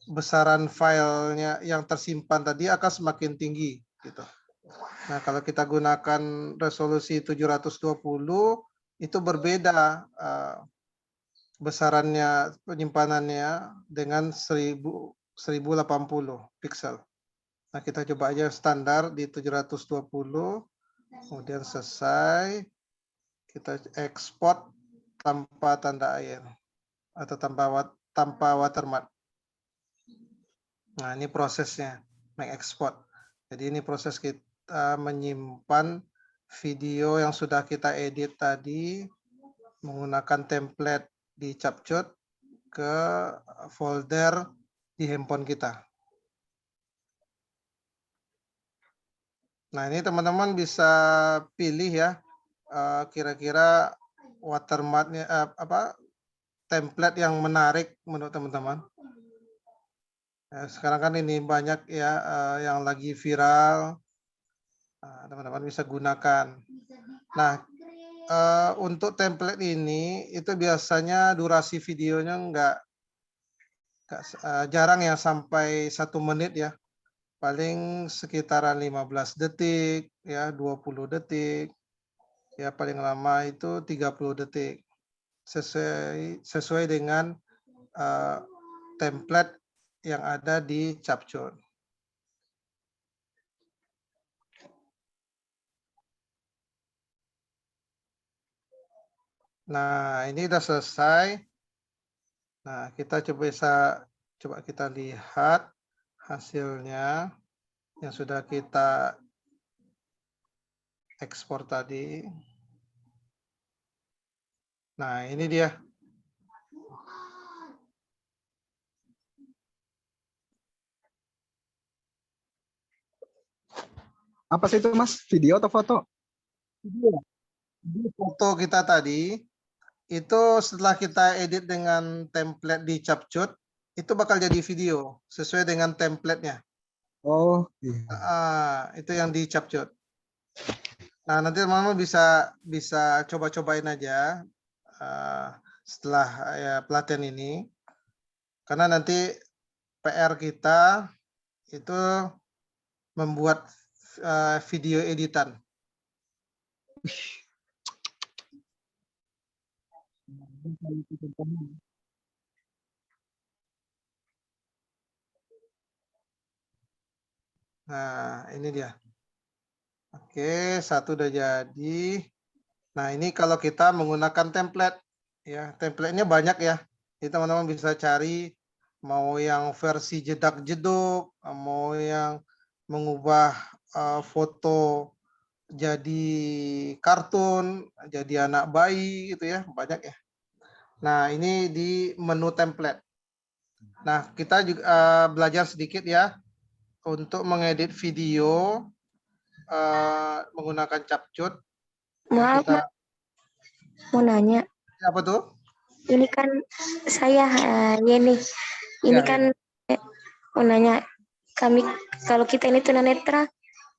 besaran filenya yang tersimpan tadi akan semakin tinggi gitu. Nah, kalau kita gunakan resolusi 720 itu berbeda besarannya, penyimpanannya dengan 1080 pixel. Nah, kita coba aja standar di 720, kemudian selesai, kita ekspor tanpa tanda air atau tanpa watermark. Nah, ini prosesnya, mengekspor. Jadi ini proses kita menyimpan video yang sudah kita edit tadi menggunakan template di Capcut ke folder di handphone kita. Nah, ini teman-teman bisa pilih ya, kira-kira watermarknya template yang menarik menurut teman-teman. Sekarang kan ini banyak ya yang lagi viral, teman-teman bisa gunakan. Nah, untuk template ini itu biasanya durasi videonya jarang ya sampai 1 menit ya, paling sekitaran 15 detik ya, 20 detik ya, paling lama itu 30 detik sesuai dengan template yang ada di Capcut. Nah, ini sudah selesai. Nah, kita coba kita lihat hasilnya yang sudah kita ekspor tadi. Nah, ini dia. Apa sih itu Mas? Video atau foto? Video. Foto kita tadi itu setelah kita edit dengan template di Capcut itu bakal jadi video sesuai dengan template-nya. Oh, iya. Itu yang di Capcut. Nah, nanti teman-teman bisa coba-cobain aja setelah ya, pelatihan ini. Karena nanti PR kita itu membuat video editan. Nah, ini dia. Oke, satu udah jadi. Nah, ini kalau kita menggunakan template, ya template-nya banyak ya. Jadi teman-teman bisa cari mau yang versi jedak-jeduk, mau yang mengubah foto jadi kartun, jadi anak bayi gitu ya, banyak ya. Nah, ini di menu template. Nah, kita juga belajar sedikit ya untuk mengedit video menggunakan Capcut. Maaf, Kita mau nanya. apa tuh? Ini kan saya Yeni. Ini Ya, kan mau nanya, kami kalau kita ini tunanetra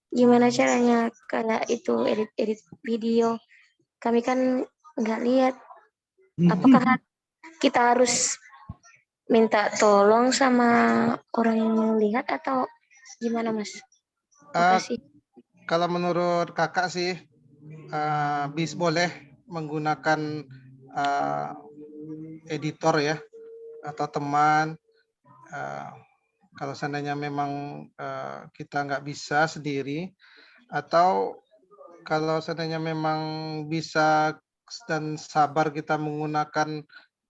gimana caranya kayak itu edit video. Kami kan nggak lihat. Apakah kita harus minta tolong sama orang yang lihat atau gimana, Mas? Makasih. Kalau menurut kakak sih boleh menggunakan editor ya atau teman. Kalau seandainya memang kita nggak bisa sendiri, atau kalau seandainya memang bisa dan sabar kita menggunakan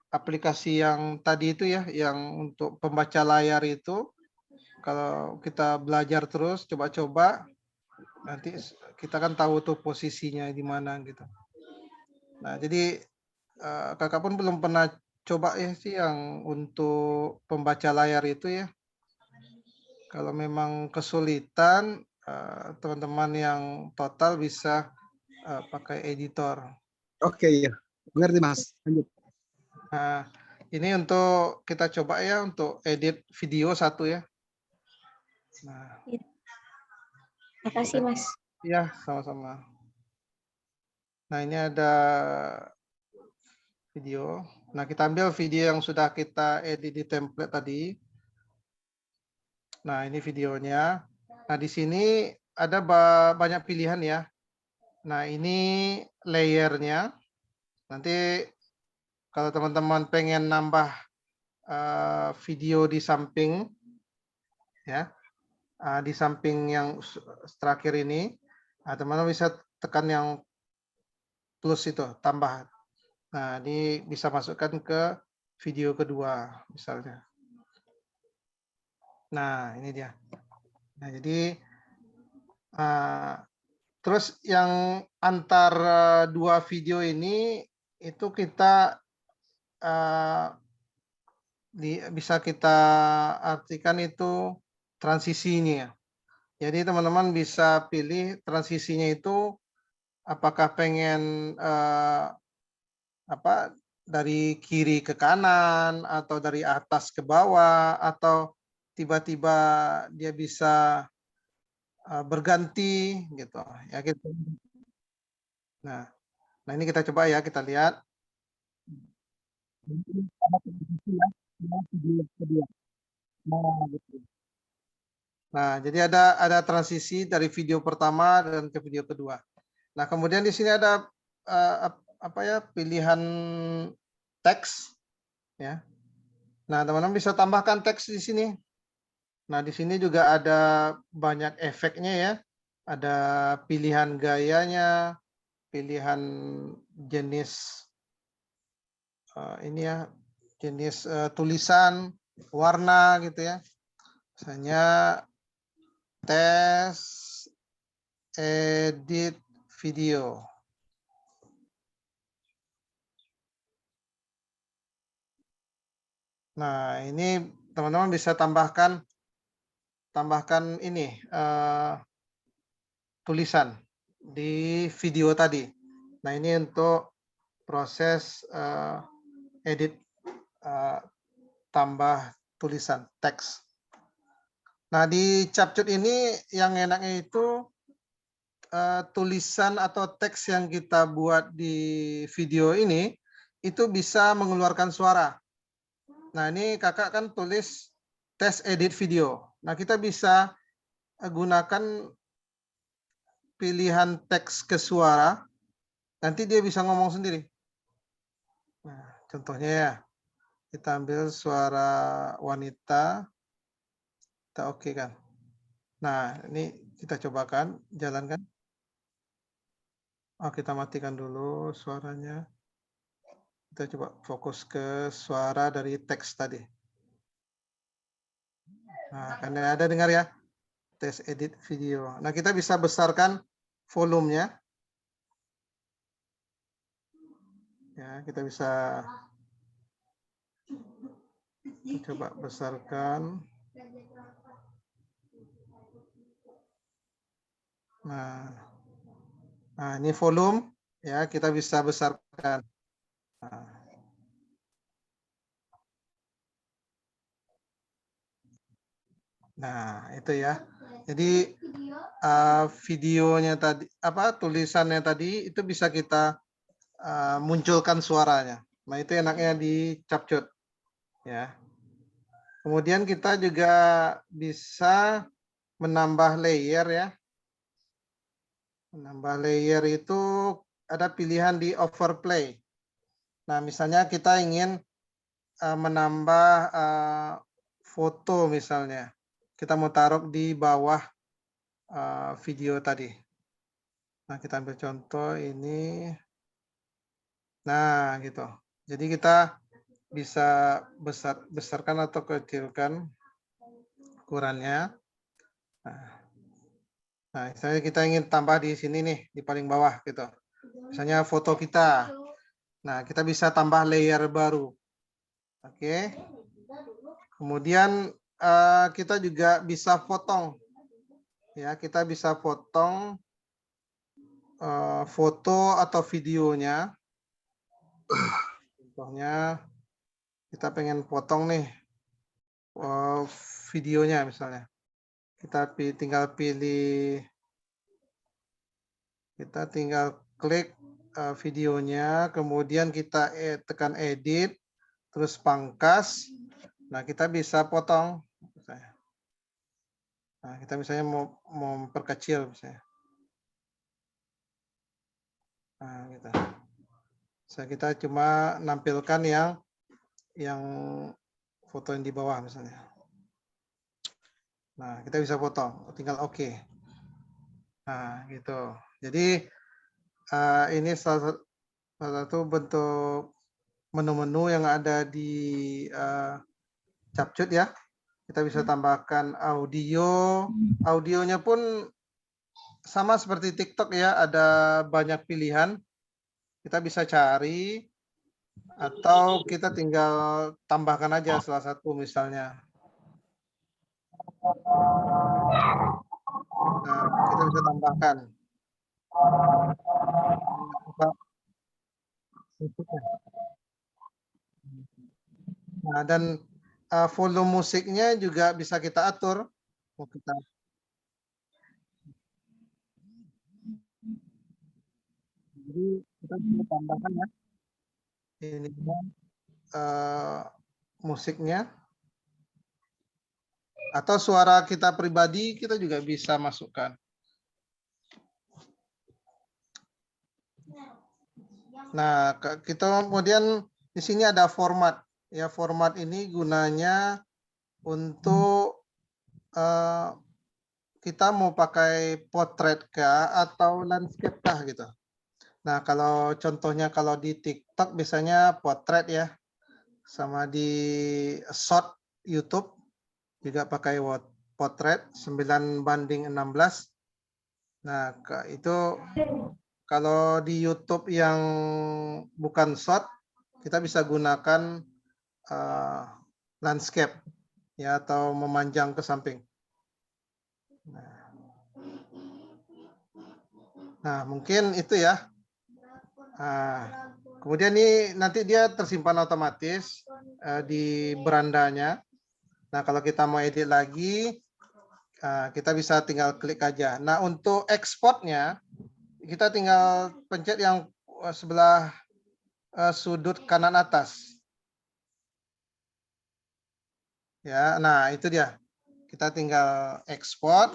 aplikasi yang tadi itu ya, yang untuk pembaca layar itu, kalau kita belajar terus, coba-coba, nanti kita kan tahu tuh posisinya di mana gitu. Nah, jadi kakak pun belum pernah coba ya sih yang untuk pembaca layar itu ya. Kalau memang kesulitan, teman-teman yang total bisa pakai editor. Oke, ya. Mengerti, Mas. Lanjut. Nah, ini untuk kita coba ya untuk edit video satu ya. Nah, Makasih, Mas. ya, sama-sama. Nah, ini ada video. Nah, kita ambil video yang sudah kita edit di template tadi. Nah, ini videonya. Nah, di sini ada banyak pilihan ya. Nah, ini layernya. Nanti kalau teman-teman pengen nambah video di samping, ya, di samping yang terakhir ini, teman-teman bisa tekan yang plus itu, tambah. Nah, ini bisa masukkan ke video kedua, misalnya. Nah, ini dia. Nah, jadi terus yang antar dua video ini itu kita bisa kita artikan itu transisinya. Jadi teman-teman bisa pilih transisinya itu apakah pengen dari kiri ke kanan atau dari atas ke bawah atau tiba-tiba dia bisa berganti gitu ya gitu. Nah, ini kita coba ya, kita lihat. Nah, jadi ada transisi dari video pertama dan ke video kedua. Nah, kemudian di sini ada pilihan teks ya. Nah, teman-teman bisa tambahkan teks di sini. Nah, di sini juga ada banyak efeknya ya. Ada pilihan gayanya, pilihan jenis ini ya, jenis tulisan, warna gitu ya. Misalnya tes edit video. Nah, ini teman-teman bisa tambahkan ini tulisan di video tadi. Nah, ini untuk proses edit tambah tulisan teks. Nah, di CapCut ini yang enaknya itu tulisan atau teks yang kita buat di video ini itu bisa mengeluarkan suara. Nah, ini kakak kan tulis tes edit video. Nah, kita bisa gunakan pilihan teks ke suara, nanti dia bisa ngomong sendiri. Nah, contohnya ya, kita ambil suara wanita, kita oke kan. Nah, ini kita cobakan, jalankan. Oh, kita matikan dulu suaranya. Kita coba fokus ke suara dari teks tadi. Nah, kan ada dengar ya, tes edit video. Nah, kita bisa besarkan volumenya. Ya, kita bisa coba besarkan. Nah, ini volume ya, kita bisa besarkan. Nah, itu ya. Jadi videonya tadi, tulisannya tadi itu bisa kita munculkan suaranya. Nah itu enaknya di CapCut ya. Kemudian kita juga bisa menambah layer ya. Menambah layer itu ada pilihan di overlay. Nah misalnya kita ingin menambah foto misalnya. Kita mau taruh di bawah video tadi. Nah, kita ambil contoh ini. Nah, gitu. Jadi kita bisa besarkan atau kecilkan ukurannya. Nah, misalnya kita ingin tambah di sini nih, di paling bawah gitu. Misalnya foto kita. Nah, kita bisa tambah layer baru. Oke. Kemudian kita juga bisa potong. Ya, kita bisa potong foto atau videonya. Contohnya kita pengen potong nih videonya misalnya. Kita tinggal klik videonya, kemudian kita tekan edit, terus pangkas. Nah, kita bisa potong. Nah, kita misalnya mau memperkecil misalnya. Nah, gitu. Kita cuma nampilkan yang foto yang di bawah misalnya. Nah, kita bisa potong, tinggal oke. Nah, gitu. Jadi ini salah satu bentuk menu-menu yang ada di CapCut ya. Kita bisa tambahkan audio. Audionya pun sama seperti TikTok ya, ada banyak pilihan. Kita bisa cari atau kita tinggal tambahkan aja salah satu misalnya. Nah, kita bisa tambahkan. Nah, dan volume musiknya juga bisa kita atur. Jadi kita bisa tambahkan ya. Ini musiknya. Atau suara kita pribadi kita juga bisa masukkan. Nah, kita kemudian di sini ada format. Ya, format ini gunanya untuk kita mau pakai portrait kah atau landscape kah gitu. Nah, kalau contohnya kalau di TikTok biasanya portrait ya. Sama di short YouTube juga pakai portrait 9:16. Nah, itu kalau di YouTube yang bukan short, kita bisa gunakan landscape ya atau memanjang ke samping. Nah, mungkin itu ya. Nah, kemudian ini nanti dia tersimpan otomatis di berandanya. Nah, kalau kita mau edit lagi, kita bisa tinggal klik aja. Nah, untuk ekspornya, kita tinggal pencet yang sebelah sudut kanan atas. Ya, nah itu dia. Kita tinggal ekspor.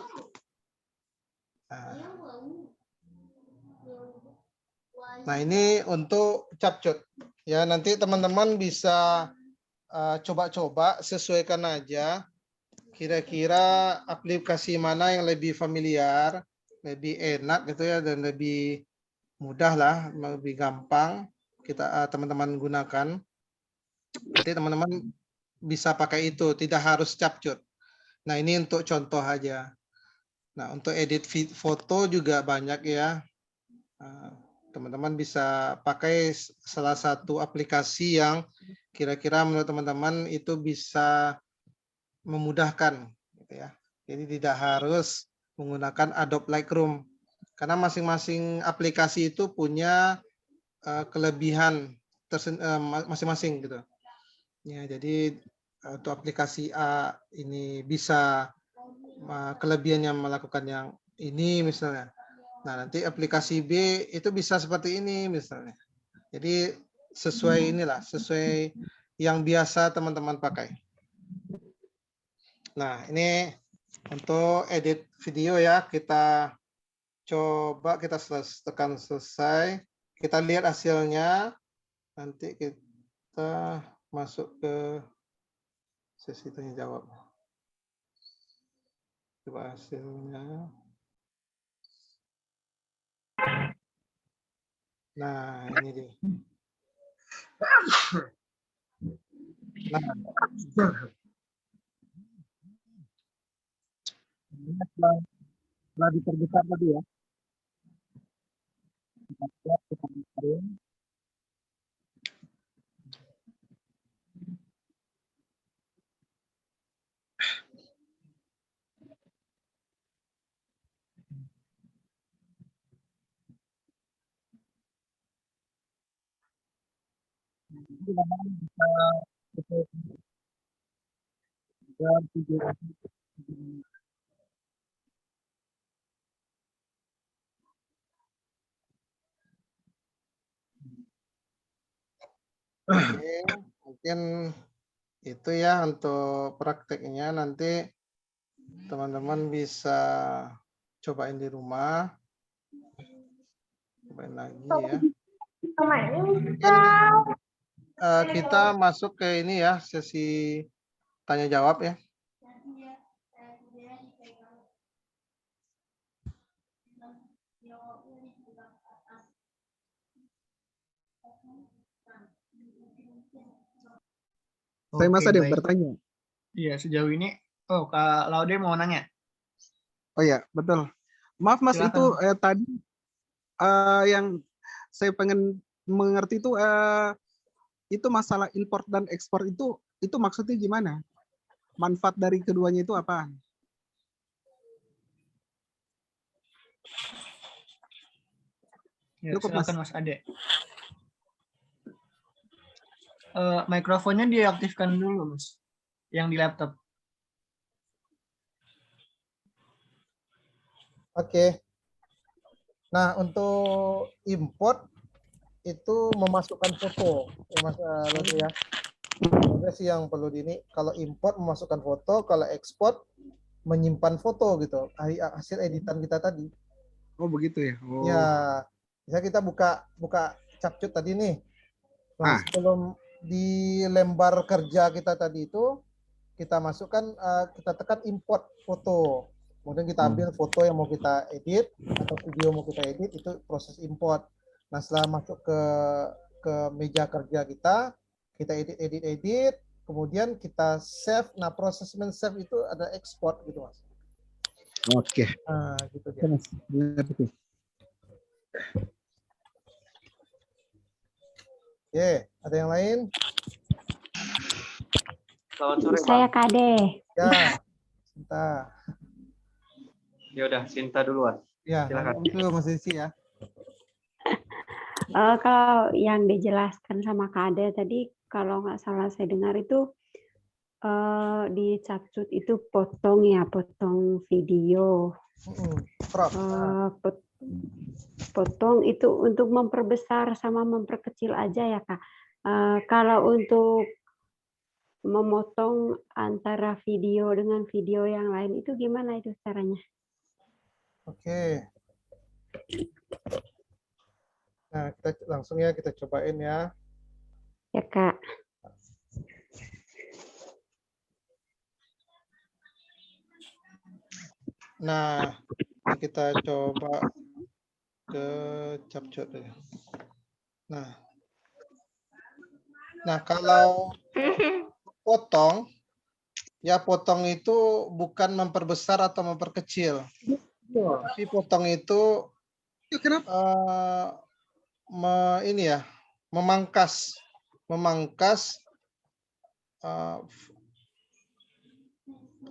Nah, ini untuk CapCut. Ya, nanti teman-teman bisa coba-coba, sesuaikan aja. Kira-kira aplikasi mana yang lebih familiar, lebih enak gitu ya, dan lebih mudah lah, lebih gampang kita teman-teman gunakan. Nanti teman-teman bisa pakai itu, tidak harus CapCut. Nah, ini untuk contoh aja. Nah, untuk edit foto juga banyak ya. Teman-teman bisa pakai salah satu aplikasi yang kira-kira menurut teman-teman itu bisa memudahkan gitu ya. Jadi tidak harus menggunakan Adobe Lightroom karena masing-masing aplikasi itu punya kelebihan masing-masing gitu. Ya, jadi untuk aplikasi A ini bisa kelebihannya melakukan yang ini misalnya. Nah, nanti aplikasi B itu bisa seperti ini misalnya. Jadi sesuai inilah, sesuai yang biasa teman-teman pakai. Nah, ini untuk edit video ya, kita coba kita tekan selesai. Kita lihat hasilnya. Nanti kita masuk ke sesi tanya jawab. Coba hasilnya. Nah, ini dia. Nah, Setelah diterbitkan tadi ya. Kita lihat, kita lihat. Oke, mungkin itu ya untuk prakteknya, nanti teman-teman bisa cobain di rumah. Cobain lagi ya. Mungkin kita masuk ke ini ya, sesi tanya jawab ya. Saya masa dia baik. bertanya. Iya, sejauh ini, Kak Laude mau nanya. Oh iya, betul. Maaf Mas, Silakan. itu tadi yang saya pengen mengerti itu masalah import dan ekspor itu maksudnya gimana? Manfaat dari keduanya itu apa? Ya, Cukup, silakan Mas Ade. Mikrofonnya diaktifkan dulu, Mas. Yang di laptop. Oke. Nah, untuk import itu memasukkan foto, ya Mas Lodi ya. Ada sih yang perlu ini. Kalau import memasukkan foto, kalau ekspor menyimpan foto gitu, hasil editan kita tadi. Oh begitu ya. Oh. Ya, bisa kita buka capcut tadi nih. Nah, sebelum di lembar kerja kita tadi itu kita masukkan, kita tekan import foto. Kemudian kita ambil foto yang mau kita edit atau video mau kita edit, itu proses import. Nah, setelah masuk ke meja kerja kita edit, kemudian kita save. Nah, proses men-save itu ada export gitu, Mas. Oke. Nah, gitu dia. Oke, ada yang lain? Selamat sore, Saya Bang. Kade. Ya, Sinta. Ya udah, Sinta duluan. Ya, Silakan. itu Mas Desi ya. Kalau yang dijelaskan sama Kade tadi, kalau nggak salah saya dengar itu di capcut itu potong video. Potong itu untuk memperbesar sama memperkecil aja ya Kak. Kalau untuk memotong antara video dengan video yang lain itu gimana itu caranya? Oke. Nah, kita langsung ya, kita cobain ya. Ya Kak. Nah, kita coba ke capcut ya. Nah, kalau potong, ya potong itu bukan memperbesar atau memperkecil. Tapi potong itu memangkas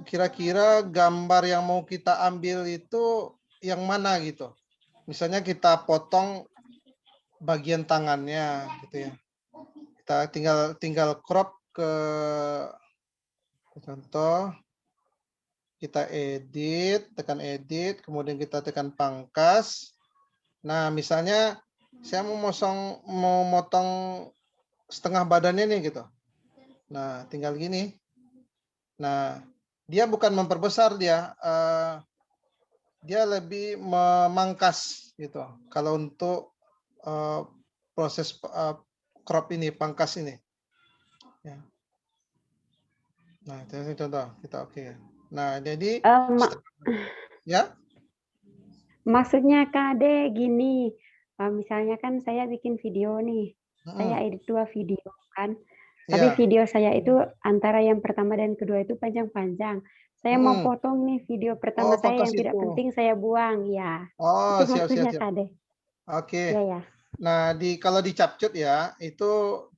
kira-kira gambar yang mau kita ambil itu yang mana gitu. Misalnya kita potong bagian tangannya gitu ya. Kita tinggal crop ke contoh Kita edit, tekan edit, kemudian kita tekan pangkas. Nah, misalnya saya mau motong setengah badannya nih gitu. Nah, tinggal gini. Nah, dia bukan memperbesar dia, dia lebih memangkas gitu. Kalau untuk proses crop ini, pangkas ini. Ya. Nah, itu contoh kita oke. Nah, jadi ya. Maksudnya Kak Ade gini, misalnya kan saya bikin video nih, saya edit 2 video kan, tapi Ya. video saya itu antara yang pertama dan kedua itu panjang-panjang. Saya mau potong nih video pertama saya pangkas yang tidak itu. penting saya buang, ya. Oh, Itu siap. maksudnya Kak Ade. Oke. Ya, ya. Nah, kalau di CapCut ya, itu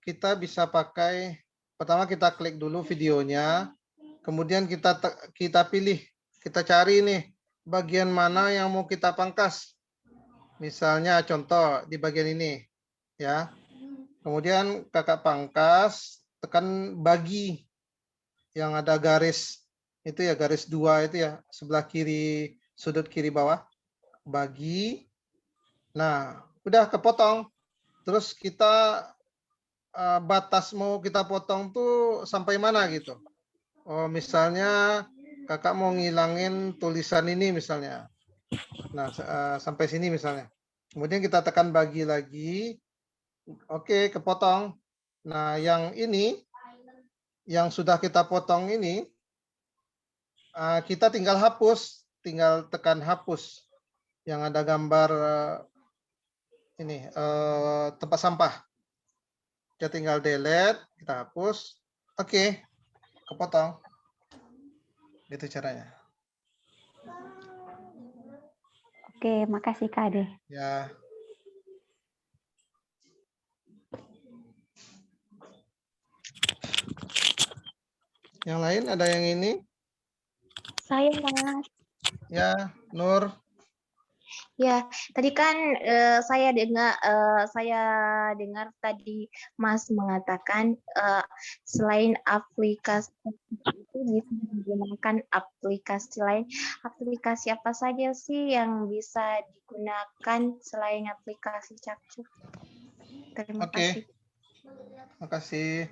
kita bisa pakai, pertama kita klik dulu videonya, kemudian kita pilih, kita cari nih bagian mana yang mau kita pangkas. Misalnya contoh di bagian ini, ya. Kemudian kakak pangkas, tekan bagi yang ada garis itu ya, garis 2 itu ya, sebelah kiri, sudut kiri bawah, bagi. Nah, udah kepotong. Terus kita batas mau kita potong tuh sampai mana gitu. Oh, misalnya kakak mau ngilangin tulisan ini misalnya. Nah, sampai sini misalnya. Kemudian kita tekan bagi lagi. Oke, kepotong. Nah, yang ini, yang sudah kita potong ini, kita tinggal hapus. Tinggal tekan hapus. Yang ada gambar ini, tempat sampah. Kita tinggal delete, kita hapus. Oke, kepotong. Gitu caranya. Oke, makasih Kak Ade. Ya. Yang lain ada yang ini? Saya Mas. Ya, Nur. Ya, tadi kan saya dengar tadi Mas mengatakan selain aplikasi itu bisa menggunakan aplikasi lain. Aplikasi apa saja sih yang bisa digunakan selain aplikasi CapCut? Terima kasih. Makasih.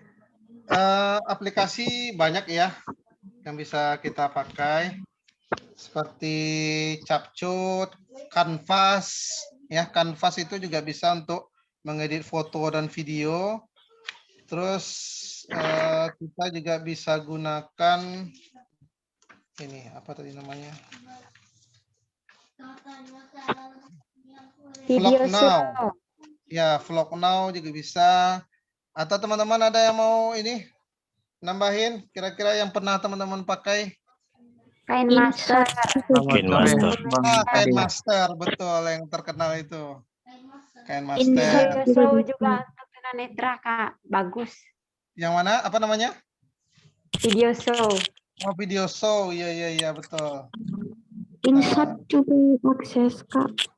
Aplikasi banyak ya yang bisa kita pakai, seperti CapCut, Canvas. Ya, Canvas itu juga bisa untuk mengedit foto dan video. Terus kita juga bisa gunakan ini apa tadi namanya? Video Vlog-Now. Ya, Vlog-Now juga bisa. Atau teman-teman ada yang mau ini nambahin kira-kira yang pernah teman-teman pakai? KineMaster. KineMaster. KineMaster, betul, yang terkenal itu. KineMaster. Video show juga untuk tunanetra Kak, bagus. Yang mana? Apa namanya? Video show. Oh, video show. Iya, betul. InShot juga akses Kak.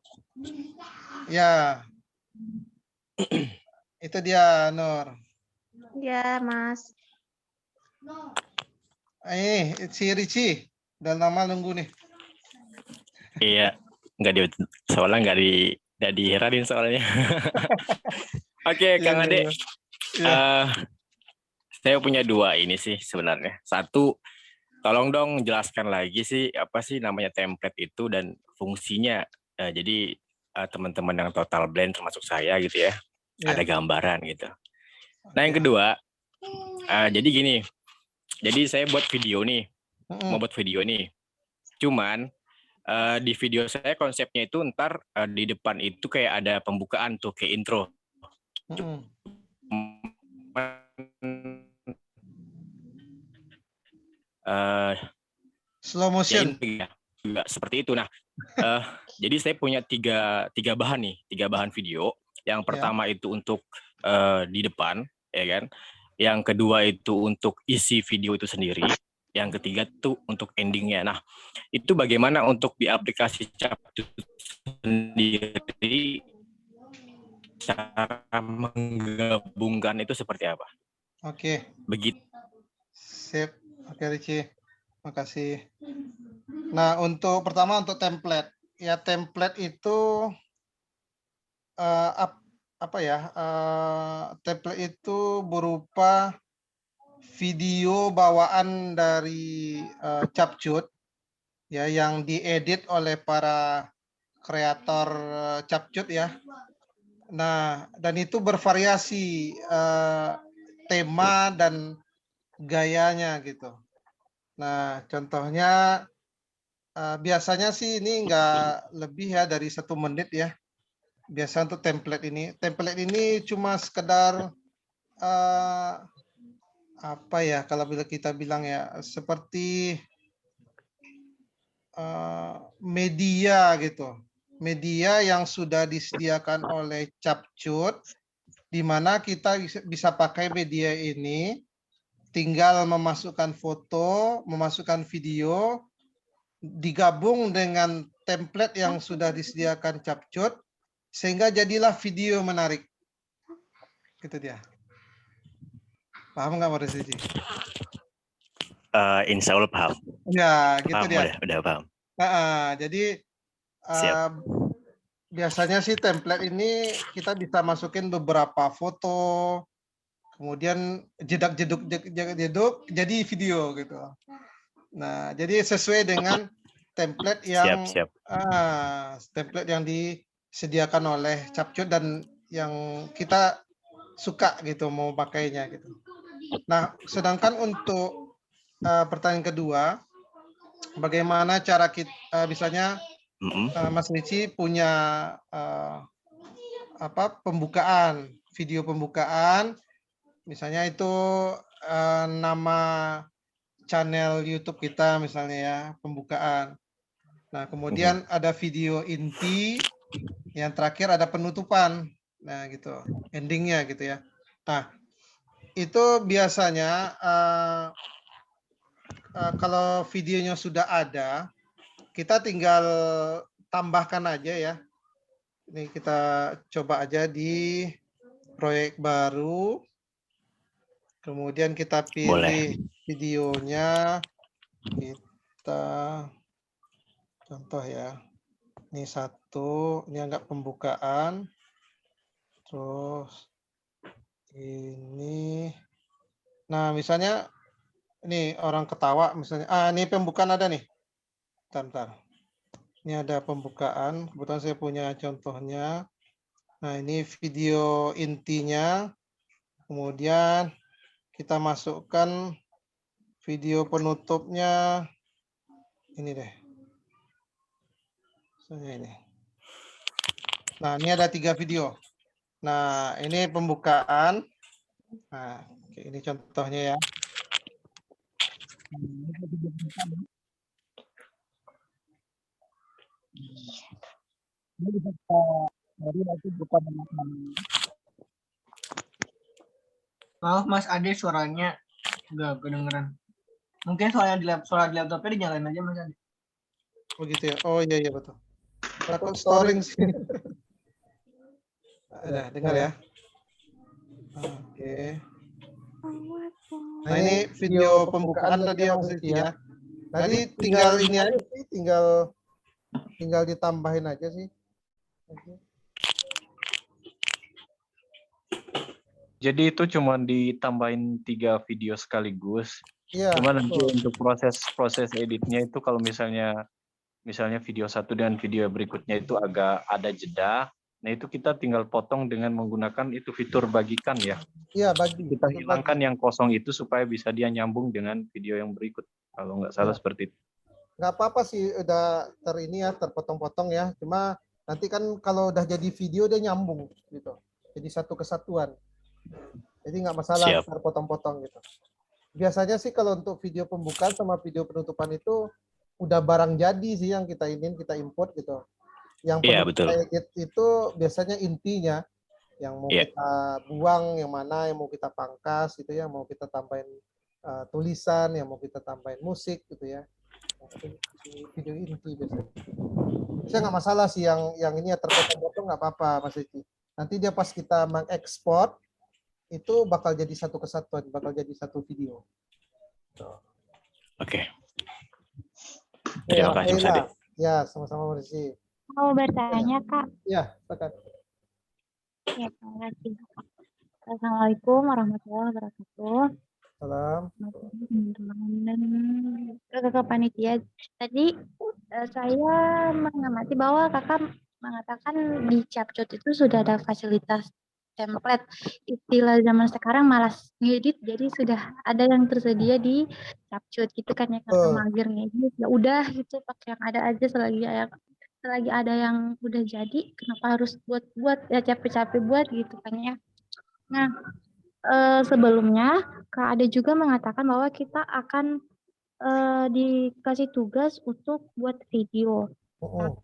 Ya. Itu dia, Nur. Ya, Mas. Si Ricci. Udah lama nunggu nih. Iya, soalnya nggak diheranin soalnya. Oke, Kang Ade. Saya punya 2 ini sih sebenarnya. Satu, tolong dong jelaskan lagi sih apa sih namanya template itu dan fungsinya. Jadi teman-teman yang total blend termasuk saya gitu ya, ada gambaran gitu. Nah, yang kedua, jadi gini. Jadi saya buat video nih, mau buat video nih. Cuman di video saya konsepnya itu ntar di depan itu kayak ada pembukaan tuh kayak intro. Slow motion. Ya, juga seperti itu. Nah, jadi saya punya tiga bahan video. Yang pertama itu untuk di depan, ya kan. Yang kedua itu untuk isi video itu sendiri. Yang ketiga tuh untuk endingnya. Nah, itu bagaimana untuk di aplikasi CapCut sendiri cara menggabungkan itu seperti apa? Oke. Begitu. Sip. Oke, Ricci. Makasih. Nah, pertama untuk template. Ya, template itu apa ya? Template itu berupa video bawaan dari Capcut ya yang diedit oleh para kreator Capcut ya. Nah, dan itu bervariasi tema dan gayanya gitu. Nah, contohnya biasanya sih ini nggak lebih ya dari 1 menit ya. Biasa untuk template ini. Template ini cuma sekedar apa ya kalau kita bilang ya seperti media gitu. Media yang sudah disediakan oleh Capcut di mana kita bisa pakai media ini tinggal memasukkan foto, memasukkan video, digabung dengan template yang sudah disediakan Capcut, sehingga jadilah video menarik. Gitu dia. Paham nggak, Mas Rizky? Insya Allah paham. Ya, gitu Paham, dia. udah paham. Jadi Siap. biasanya sih template ini kita bisa masukin beberapa foto, kemudian jedak-jeduk jadi video gitu. Nah, jadi sesuai dengan template yang Siap. template yang disediakan oleh Capcut dan yang kita suka gitu mau pakainya gitu. Nah, sedangkan untuk pertanyaan kedua, bagaimana cara kita misalnya Mas Ricci punya pembukaan, video pembukaan, misalnya itu nama channel YouTube kita misalnya ya, pembukaan. Nah, kemudian ada video inti, yang terakhir ada penutupan. Nah, gitu. Endingnya gitu ya. Nah, itu biasanya kalau videonya sudah ada, kita tinggal tambahkan aja ya. Ini kita coba aja di proyek baru. Kemudian kita pilih videonya. Kita contoh ya. Ini satu, ini anggap pembukaan. Terus ini. Nah, misalnya ini orang ketawa misalnya. Ini pembukaan ada nih. Bentar. Ini ada pembukaan. Kebetulan saya punya contohnya. Nah, ini video intinya. Kemudian kita masukkan video penutupnya. Ini deh. Misalnya ini. Nah, ini ada 3 video. Nah, ini pembukaan. Nah, ini contohnya ya. Maaf Mas Ade, suaranya nggak kedengeran. Mungkin suara di laptopnya dinyalain aja Mas Ade. Oh gitu ya. Oh iya betul. Takut storing sih. Udah dengar ya. Oke. Nah, ini video pembukaan tadi yang ya. Tadi tinggal ini aja sih, tinggal ditambahin aja sih. Jadi itu cuma ditambahin 3 video sekaligus. Iya. Cuma nanti untuk proses editnya itu kalau misalnya video satu dengan video berikutnya itu agak ada jeda. Nah itu kita tinggal potong dengan menggunakan itu fitur bagikan ya. Iya, bagi. Kita hilangkan yang kosong itu supaya bisa dia nyambung dengan video yang berikut. Kalau nggak salah seperti itu. Nggak apa-apa sih udah terpotong-potong ya. Cuma nanti kan kalau udah jadi video dia nyambung gitu. Jadi satu kesatuan. Jadi nggak masalah terpotong-potong gitu. Biasanya sih kalau untuk video pembukaan sama video penutupan itu udah barang jadi sih yang kita import gitu. Yang perlu edit itu biasanya intinya yang mau kita buang, yang mana yang mau kita pangkas gitu ya, mau kita tambahin tulisan, yang mau kita tambahin musik gitu ya. Video inti biasanya. Saya nggak masalah sih yang ini ya terpotong-potong nggak apa-apa Mas Eci. Nanti dia pas kita mengekspor itu bakal jadi satu kesatuan, bakal jadi satu video. Oke. Terima kasih Mas Ade. Ya, sama-sama Mercy. Mau bertanya, Kak? Ya, silakan. Ya, terima kasih. Assalamualaikum warahmatullahi wabarakatuh. Salam. Teman-teman dan kakak panitia. Tadi saya mengamati bahwa kakak mengatakan di Capcut itu sudah ada fasilitas template. Istilah zaman sekarang malas ngedit, jadi sudah ada yang tersedia di Capcut gitu kan ya, kakak mager ngedit. Ya udah gitu pakai yang ada aja, selagi ada yang udah jadi, kenapa harus buat ya capek-capek buat gitu kan ya. Nah, sebelumnya Kak Ade juga mengatakan bahwa kita akan dikasih tugas untuk buat video,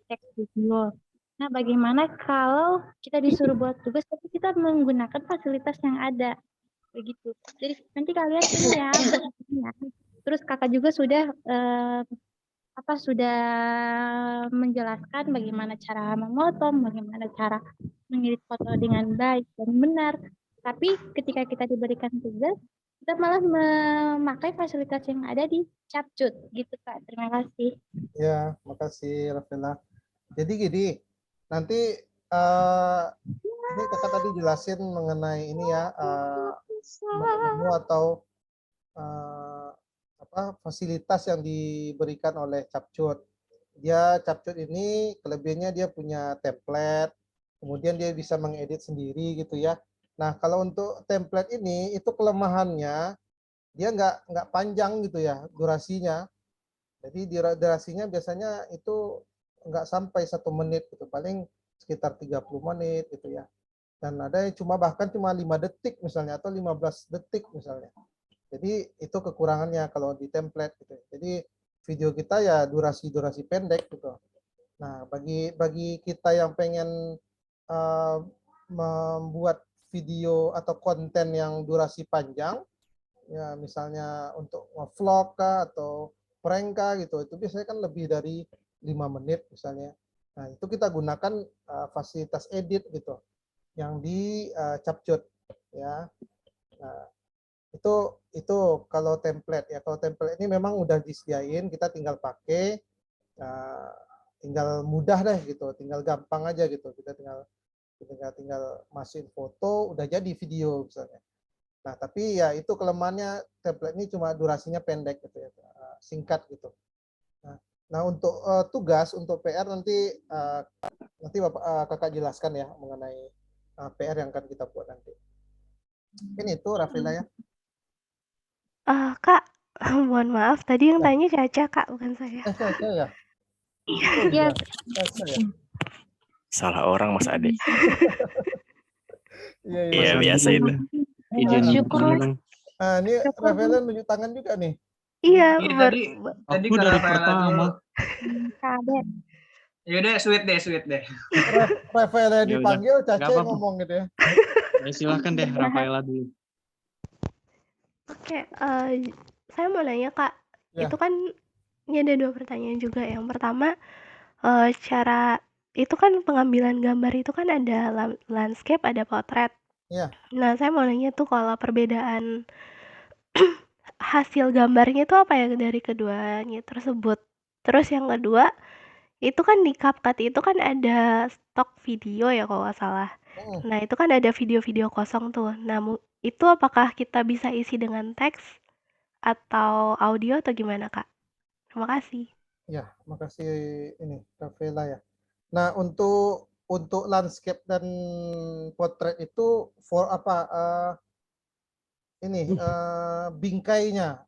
teks video. Nah, bagaimana kalau kita disuruh buat tugas tapi kita menggunakan fasilitas yang ada, begitu. Jadi nanti kalian ini ya, terus kakak juga sudah sudah menjelaskan bagaimana cara memotong, bagaimana cara mengedit foto dengan baik dan benar. Tapi ketika kita diberikan tugas, kita malah memakai fasilitas yang ada di Capcut gitu Kak. Terima kasih. Ya, makasih Rafaela. Jadi gini, nanti ini kakak tadi jelasin mengenai ini ya, menu atau fasilitas yang diberikan oleh Capcut. Capcut ini kelebihannya dia punya template, kemudian dia bisa mengedit sendiri gitu ya. Nah, kalau untuk template ini itu kelemahannya dia nggak panjang gitu ya durasinya. Jadi durasinya biasanya itu nggak sampai 1 menit gitu, paling sekitar 30 menit gitu ya. Dan ada yang bahkan cuma 5 detik misalnya atau 15 detik misalnya. Jadi itu kekurangannya kalau di template gitu. Jadi video kita ya durasi pendek gitu. Nah, bagi kita yang pengen membuat video atau konten yang durasi panjang, ya misalnya untuk vlog kah atau prank kah gitu, itu biasanya kan lebih dari 5 menit misalnya. Nah, itu kita gunakan fasilitas edit gitu yang di Capcut ya. Nah, itu kalau template ya. Kalau template ini memang udah disediain, kita tinggal pakai, tinggal mudah deh gitu, tinggal gampang aja gitu. Kita tinggal masukin foto, udah jadi video misalnya. Nah, tapi ya itu kelemahannya template ini cuma durasinya pendek gitu ya, singkat gitu. Nah untuk tugas, untuk PR nanti Kakak jelaskan ya mengenai PR yang akan kita buat nanti. Mungkin itu Rafaela ya. Kak, mohon maaf tadi yang tanya Caca Kak, bukan saya. Caca ya? Iya. Caca ya? Salah orang Mas Ade. Iya, biasa itu. Syukur. Nah, ini Rafaela nunjuk tangan juga nih. Iya, tadi ke Rafaela Kade. Yaudah, sweet deh. Rafaela dipanggil, Caca ngomong gitu ya. Silahkan deh Rafaela dulu. Oke, saya mau nanya Kak, itu kan ini ada 2 pertanyaan juga. Yang pertama, cara itu kan pengambilan gambar itu kan ada landscape, ada potret. Iya. Nah, saya mau nanya tuh kalau perbedaan hasil gambarnya itu apa ya dari keduanya tersebut. Terus yang kedua, itu kan di CapCut itu kan ada stok video ya kalau nggak salah. Nah, itu kan ada video-video kosong tuh. Nah, itu apakah kita bisa isi dengan teks atau audio atau gimana, Kak? Terima kasih. Ya, makasih ini Rafaela ya. Nah, untuk landscape dan potret itu bingkainya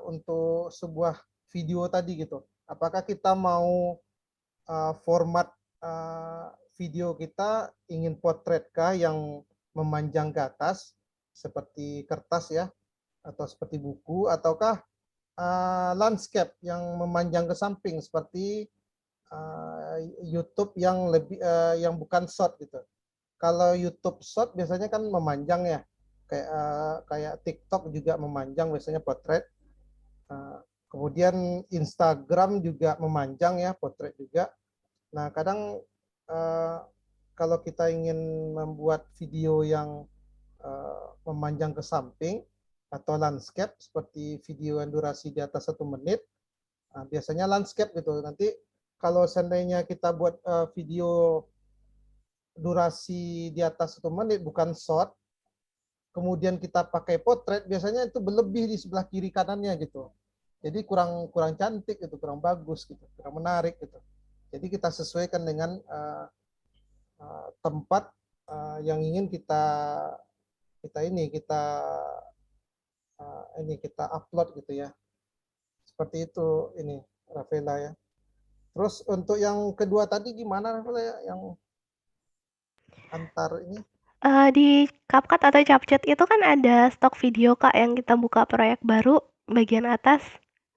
untuk sebuah video tadi gitu. Apakah kita mau format video kita ingin potret kah yang memanjang ke atas seperti kertas ya, atau seperti buku, ataukah landscape yang memanjang ke samping seperti YouTube yang yang bukan short gitu. Kalau YouTube short biasanya kan memanjang ya, kayak TikTok juga memanjang biasanya potret. Kemudian Instagram juga memanjang ya, potret juga. Nah, kadang kalau kita ingin membuat video yang memanjang ke samping atau landscape seperti video yang durasi di atas 1 menit, Nah, biasanya landscape gitu. Nanti kalau seandainya kita buat video durasi di atas 1 menit bukan short, kemudian kita pakai potret, biasanya itu berlebih di sebelah kiri kanannya gitu. Jadi kurang cantik gitu, kurang bagus gitu, kurang menarik gitu. Jadi kita sesuaikan dengan tempat yang ingin kita upload gitu ya. Seperti itu ini Rafaela ya. Terus untuk yang kedua tadi gimana Rafaela ya, yang antar ini? Di CapCut atau CapCut itu kan ada stok video Kak yang kita buka proyek baru bagian atas.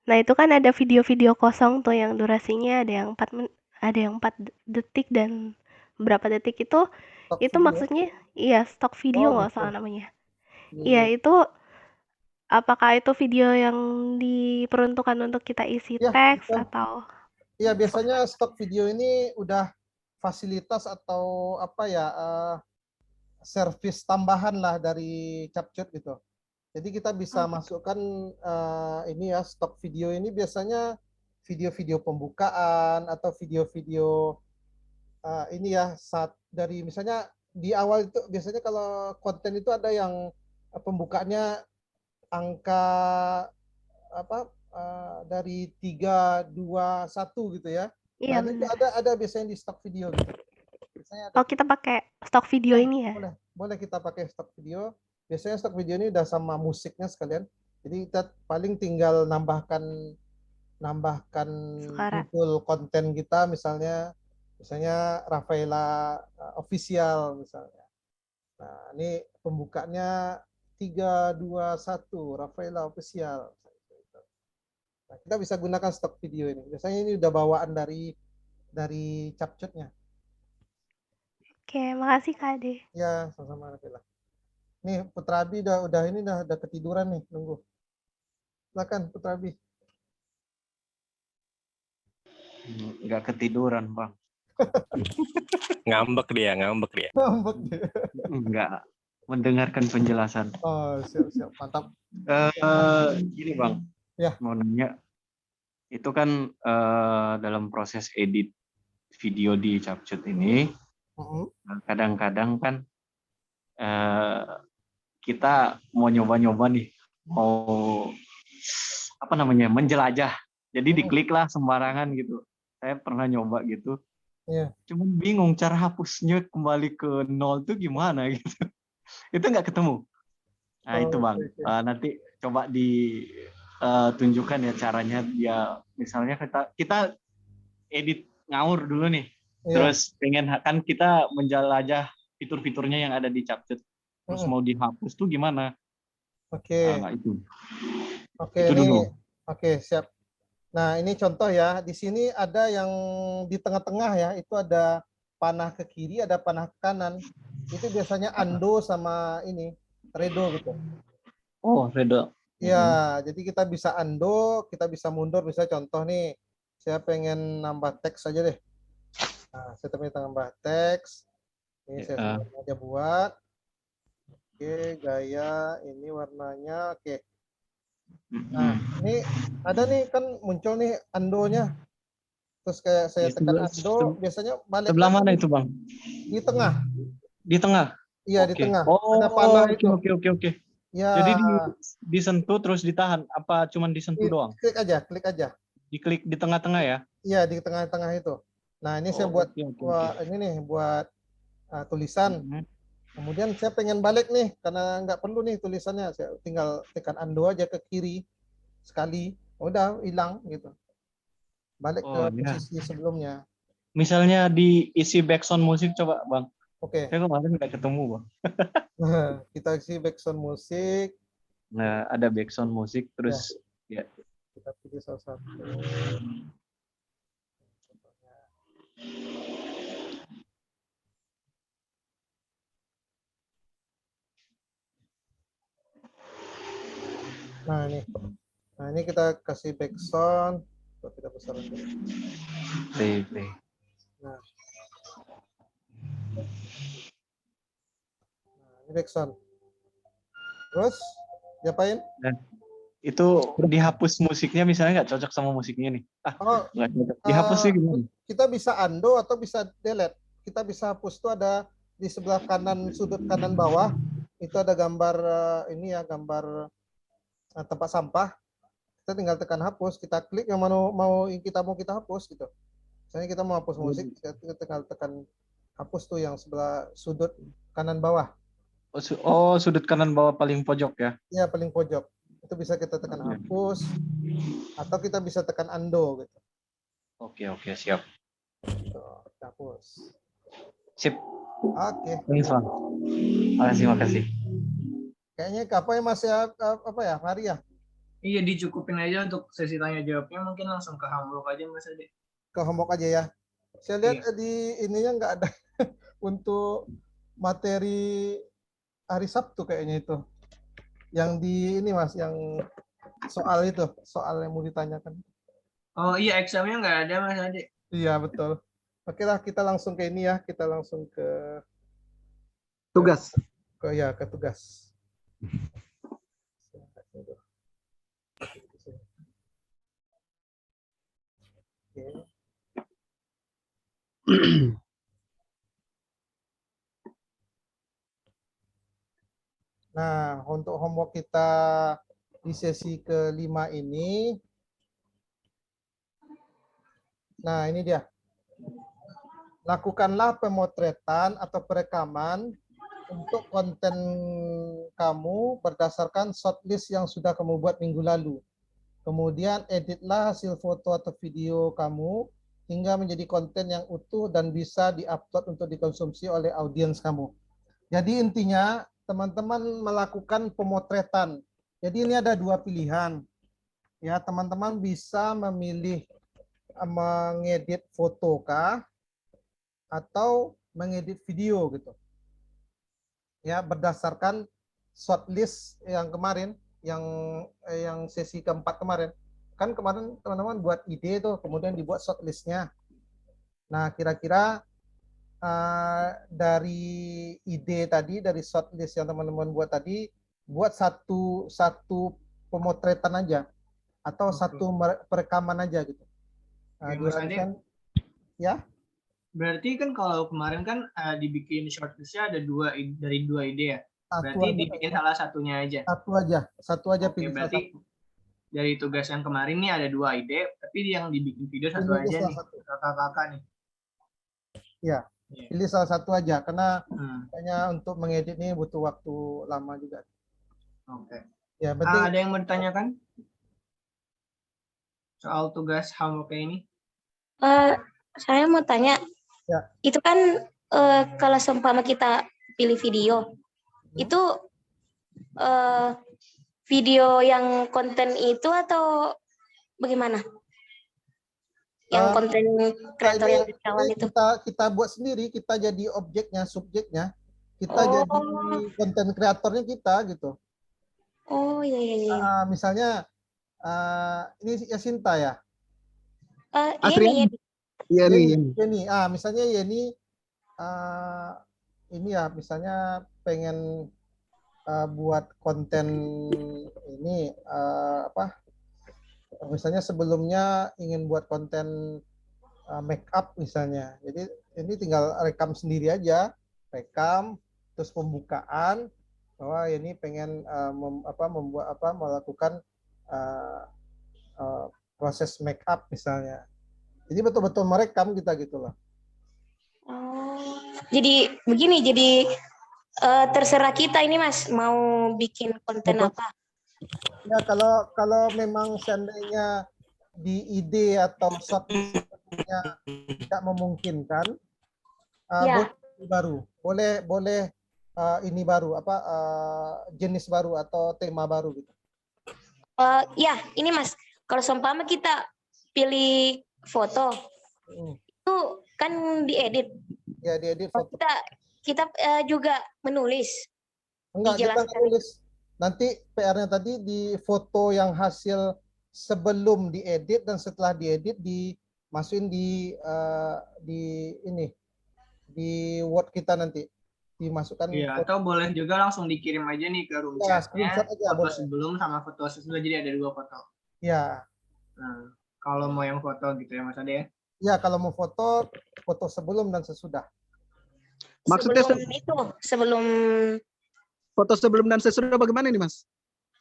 Nah, itu kan ada video-video kosong tuh yang durasinya ada yang 4 detik dan berapa detik itu Stok itu video. maksudnya iya stok video Oh nggak gitu. salah namanya. Iya. Iya, itu apakah itu video yang diperuntukkan untuk kita isi Ya, teks betul. atau Iya, biasanya stok video ini udah fasilitas atau apa ya, servis tambahan lah dari CapCut gitu. Jadi kita bisa masukkan ini ya, stok video ini biasanya video-video pembukaan atau video-video ini ya, saat dari misalnya di awal itu biasanya kalau konten itu ada yang pembukaannya angka apa dari 3, 2, 1 gitu ya. iya Nah, ini benar. ada biasanya di stok video gitu. Biasanya ada. Oh, kita pakai stok video Ya, ini ya? boleh kita pakai stok video. Biasanya stok video ini udah sama musiknya sekalian. Jadi kita paling tinggal nambahkan Suara. judul konten kita, misalnya Rafaela official misalnya. Nah, ini pembukanya 3, 2, 1 Rafaela official. Nah, kita bisa gunakan stok video ini. Biasanya ini udah bawaan dari CapCut-nya. Oke, makasih Kak Ade. Ya, sama-sama Rafaela. Nih Putrabi udah ketiduran nih, nunggu. Silakan Putrabi. Nggak ketiduran, Bang. Ngambek dia. Ngambek dia. Nggak mendengarkan penjelasan. Oh, siap, mantap. Gini Bang, Ya. mau nanya, itu kan dalam proses edit video di CapCut ini, kadang-kadang kan kita mau nyoba-nyoba nih, mau apa namanya, menjelajah. Jadi diklik lah sembarangan gitu. Saya pernah nyoba gitu. Iya. Cuman bingung cara hapusnya kembali ke 0 tuh gimana gitu. Itu nggak ketemu. Nah itu Bang, nanti coba ditunjukkan ya caranya. Dia misalnya kita edit ngawur dulu nih. Terus pengen kan kita menjelajah fitur-fiturnya yang ada di CapCut. Terus mau dihapus tuh gimana? Oke. Nah, itu. Oke, Itu ini dulu. Oke, siap. Nah, ini contoh ya. Di sini ada yang di tengah-tengah ya, itu ada panah ke kiri, ada panah ke kanan. Itu biasanya undo sama ini, redo gitu. Oh, redo. Ya, jadi kita bisa undo, kita bisa mundur. Misalnya contoh nih, saya pengen nambah teks aja deh. Nah, saya pengen nambah teks. Ini saya aja buat. Oke, gaya ini warnanya. Oke. Nah, ini ada nih kan muncul nih undo-nya. Terus kayak saya tekan undo, biasanya balik. Sebelah mana itu, Bang? Di tengah. Di tengah? Iya, di tengah. Oh, ada panah itu. Oke. Ya. Jadi disentuh terus ditahan. Apa cuman disentuh doang? Klik aja. Diklik di tengah-tengah ya? Iya, di tengah-tengah itu. Nah, ini saya buat ini nih buat tulisan. Kemudian saya pengen balik nih karena nggak perlu nih tulisannya. Saya tinggal tekan undo aja ke kiri sekali. Udah hilang gitu. Balik ke posisi sebelumnya. Misalnya diisi background musik coba, Bang. Oke. Saya kemarin nggak ketemu, Bang. Kita isi background musik. Nah, ada background musik terus ya. Kita pilih salah satu. Nah, ini kita kasih background. Kita besarin dulu. Play. Nah, ini background. Terus diapain? Itu dihapus musiknya misalnya nggak cocok sama musiknya nih. Oh, Nggak cocok. Dihapusnya gimana? kita bisa undo atau bisa delete. Kita bisa hapus tuh ada di sebelah kanan, sudut kanan bawah itu ada gambar ini ya, gambar tempat sampah. Kita tinggal tekan hapus, kita klik yang mau kita hapus gitu. Misalnya kita mau hapus musik, kita tinggal tekan hapus tuh yang sebelah sudut kanan bawah. Oh, sudut kanan bawah paling pojok ya? Iya, paling pojok. Itu bisa kita tekan hapus atau kita bisa tekan undo gitu. Oke, siap. Tuh, hapus. Sip. Oke. Thanks, Bang. Makasih. Kayaknya apa ya Mas ya, apa ya, Maria? Iya, dicukupin aja untuk sesi tanya jawabnya, mungkin langsung ke Hamburg aja Mas Ade. Ke homework aja ya. Saya lihat di ininya nggak ada untuk materi hari Sabtu kayaknya itu. Yang di ini Mas, yang soal yang mau ditanyakan. Oh iya, examnya nggak ada Mas Ade. Iya, betul. Oke lah, kita langsung ke ini ya, kita langsung ke Tugas. ke tugas. Oke. Nah, untuk homework kita di sesi kelima ini, nah ini dia. Lakukanlah pemotretan atau perekaman untuk konten kamu berdasarkan shortlist yang sudah kamu buat minggu lalu. Kemudian editlah hasil foto atau video kamu hingga menjadi konten yang utuh dan bisa diupload untuk dikonsumsi oleh audiens kamu. Jadi intinya teman-teman melakukan pemotretan. Jadi ini ada dua pilihan. Ya, teman-teman bisa memilih mengedit foto kah atau mengedit video gitu. Ya, berdasarkan shortlist yang kemarin, yang sesi keempat kemarin. Kan kemarin teman-teman buat ide tuh, kemudian dibuat shortlistnya. Nah, kira-kira dari ide tadi, dari shortlist yang teman-teman buat tadi, buat satu pemotretan aja atau satu perekaman aja gitu. Nah, Mas Ade, ya. Berarti kan kalau kemarin kan dibikin shortlistnya ada dari dua ide ya. Berarti dibikin salah satunya aja. Satu aja. Oke, berarti dari tugas yang kemarin nih ada dua ide, tapi yang dibikin video satu aja nih, kakak-kakak nih. Iya. Pilih salah satu aja karena kayaknya untuk mengedit ini butuh waktu lama juga. Oke. Ya, penting. Ada yang mau ditanyakan soal tugas homework ini? Saya mau tanya, ya. Itu kan kalau seumpama kita pilih video, itu video yang konten itu atau bagaimana? Yang konten kreator yang kawan itu. Kita buat sendiri, kita jadi objeknya, subjeknya. Kita jadi konten kreatornya kita gitu. Oh iya. Misalnya ini Yasinta ya? Yeni. Iya nih. Yeni. Misalnya Yeni ini ya, misalnya pengen buat konten ini misalnya sebelumnya ingin buat konten make up misalnya. Jadi ini tinggal rekam sendiri aja, terus pembukaan bahwa ini pengen melakukan proses make up misalnya. Jadi betul-betul merekam kita gitu loh. Oh, jadi begini, jadi terserah kita ini Mas mau bikin konten apa. Ya, kalau memang seandainya di ide atau shortlistnya tidak memungkinkan, boleh ini baru jenis baru atau tema baru gitu. Ya, ini Mas, kalau seumpama kita pilih foto, itu kan diedit. Ya, diedit foto. Kita juga menulis. Enggak, kita menulis. Nanti PR-nya tadi di foto yang hasil sebelum diedit dan setelah diedit dimasukin di Word kita nanti. dimasukkan Iya, foto. atau boleh juga langsung dikirim aja nih ke room Ya, chatnya, screenshot aja foto boleh. sebelum sama foto sesudah, jadi ada 2 foto. Ya, Nah, kalau mau yang foto gitu ya Mas Ade ya. ya kalau mau foto, foto sebelum dan sesudah. Maksudnya sebelum foto sebelum dan sesudah bagaimana nih, Mas?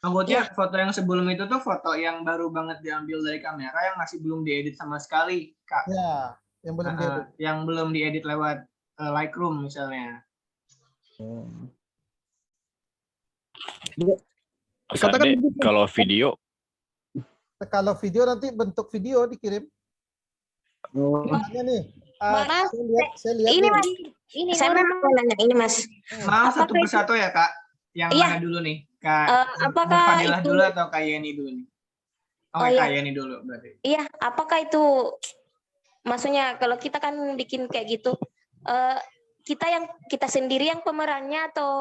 Maksudnya foto yang sebelum itu tuh foto yang baru banget diambil dari kamera yang masih belum diedit sama sekali, Kak. Ya, yang belum diedit. Yang belum diedit lewat Lightroom misalnya. Mas Ade, kalau video Kalau video nanti bentuk video dikirim. Misalnya nih, Mas, saya lihat ini nih. Mas, ini saya memang mau nanya ini Mas. Maaf, satu Apakah persatu ya Kak. Yang Iya. mana dulu nih? Kak apakah Fadilah itu- dulu atau Kak Yeni dulu nih? Oh, iya. Kak Yeni dulu berarti. Iya, apakah itu maksudnya kalau kita kan bikin kayak gitu, kita sendiri yang pemerannya atau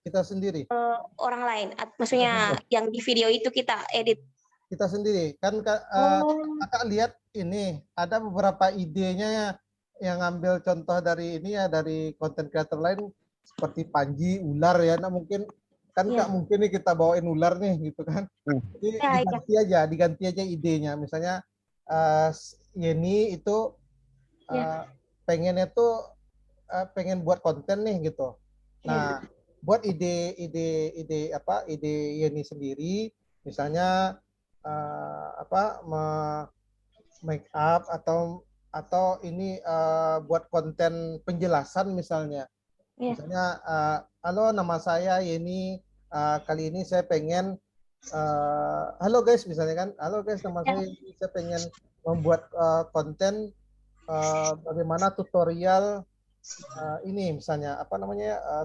Kita sendiri. orang lain? Maksudnya yang di video itu kita edit. Kita sendiri. Kan Kakak lihat ini ada beberapa idenya yang ngambil contoh dari ini ya, dari konten kreator lain seperti Panji, ular ya. Nah mungkin kan Iya. Kak mungkin nih kita bawain ular nih gitu kan. Jadi diganti aja idenya. Misalnya Yeni itu pengennya tuh pengen buat konten nih gitu. Nah, buat ide Yeni sendiri, misalnya make up atau ini buat konten penjelasan misalnya. Misalnya, halo nama saya Yeni, kali ini saya pengen halo guys misalnya kan, halo guys nama saya Yeni, saya pengen membuat konten bagaimana tutorial ini misalnya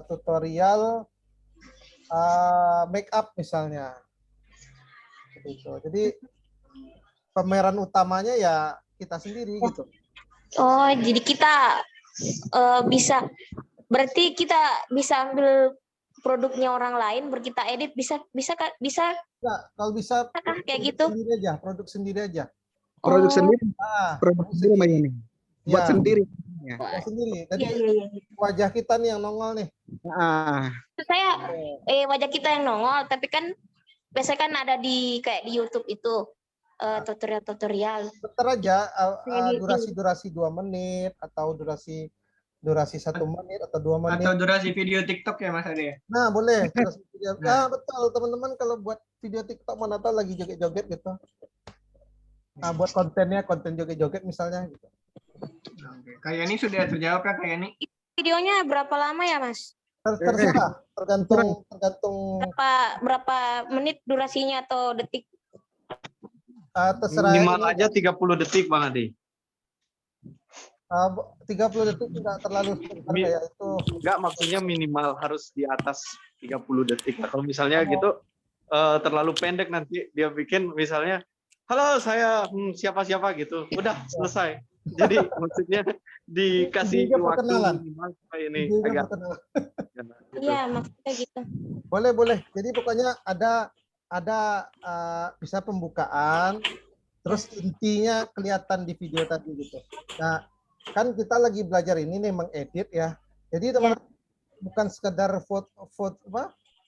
tutorial make up misalnya. Gitu. Jadi pemeran utamanya ya kita sendiri gitu. Oh, jadi kita berarti kita bisa ambil produknya orang lain, kita edit, bisa. Nah, kalau bisa kayak gitu. Produk sendiri aja. Produk sendiri. Produk sendiri Mbak Yeni. Buat sendiri. Buat sendiri. Jadi wajah kita nih yang nongol nih. Saya wajah kita yang nongol, tapi kan biasanya kan ada kayak di YouTube itu tutorial. Bentar aja durasi 2 menit atau durasi 1 menit atau 2 menit. Atau durasi video TikTok ya Mas Ade. Nah, boleh. Betul teman-teman kalau buat video TikTok mana tahu lagi joget-joget gitu. Nah, buat konten joget-joget misalnya gitu. Kayak ini sudah terjawab kan kayak ini? Videonya berapa lama ya, Mas? Terserah, tergantung berapa menit durasinya atau detik? Terserah. Minimal aja 30 detik Bang Ade. 30 detik tidak terlalu kayak itu. Enggak, maksudnya minimal harus di atas 30 detik. Kalau misalnya gitu terlalu pendek nanti dia bikin misalnya halo saya siapa-siapa gitu. Udah selesai. Jadi maksudnya dikasih waktu minimal supaya ini agak Iya, maksudnya gitu. Boleh. Jadi pokoknya ada bisa pembukaan, terus intinya kelihatan di video tadi gitu. Nah, kan kita lagi belajar ini nih mengedit ya. Jadi teman-teman bukan sekedar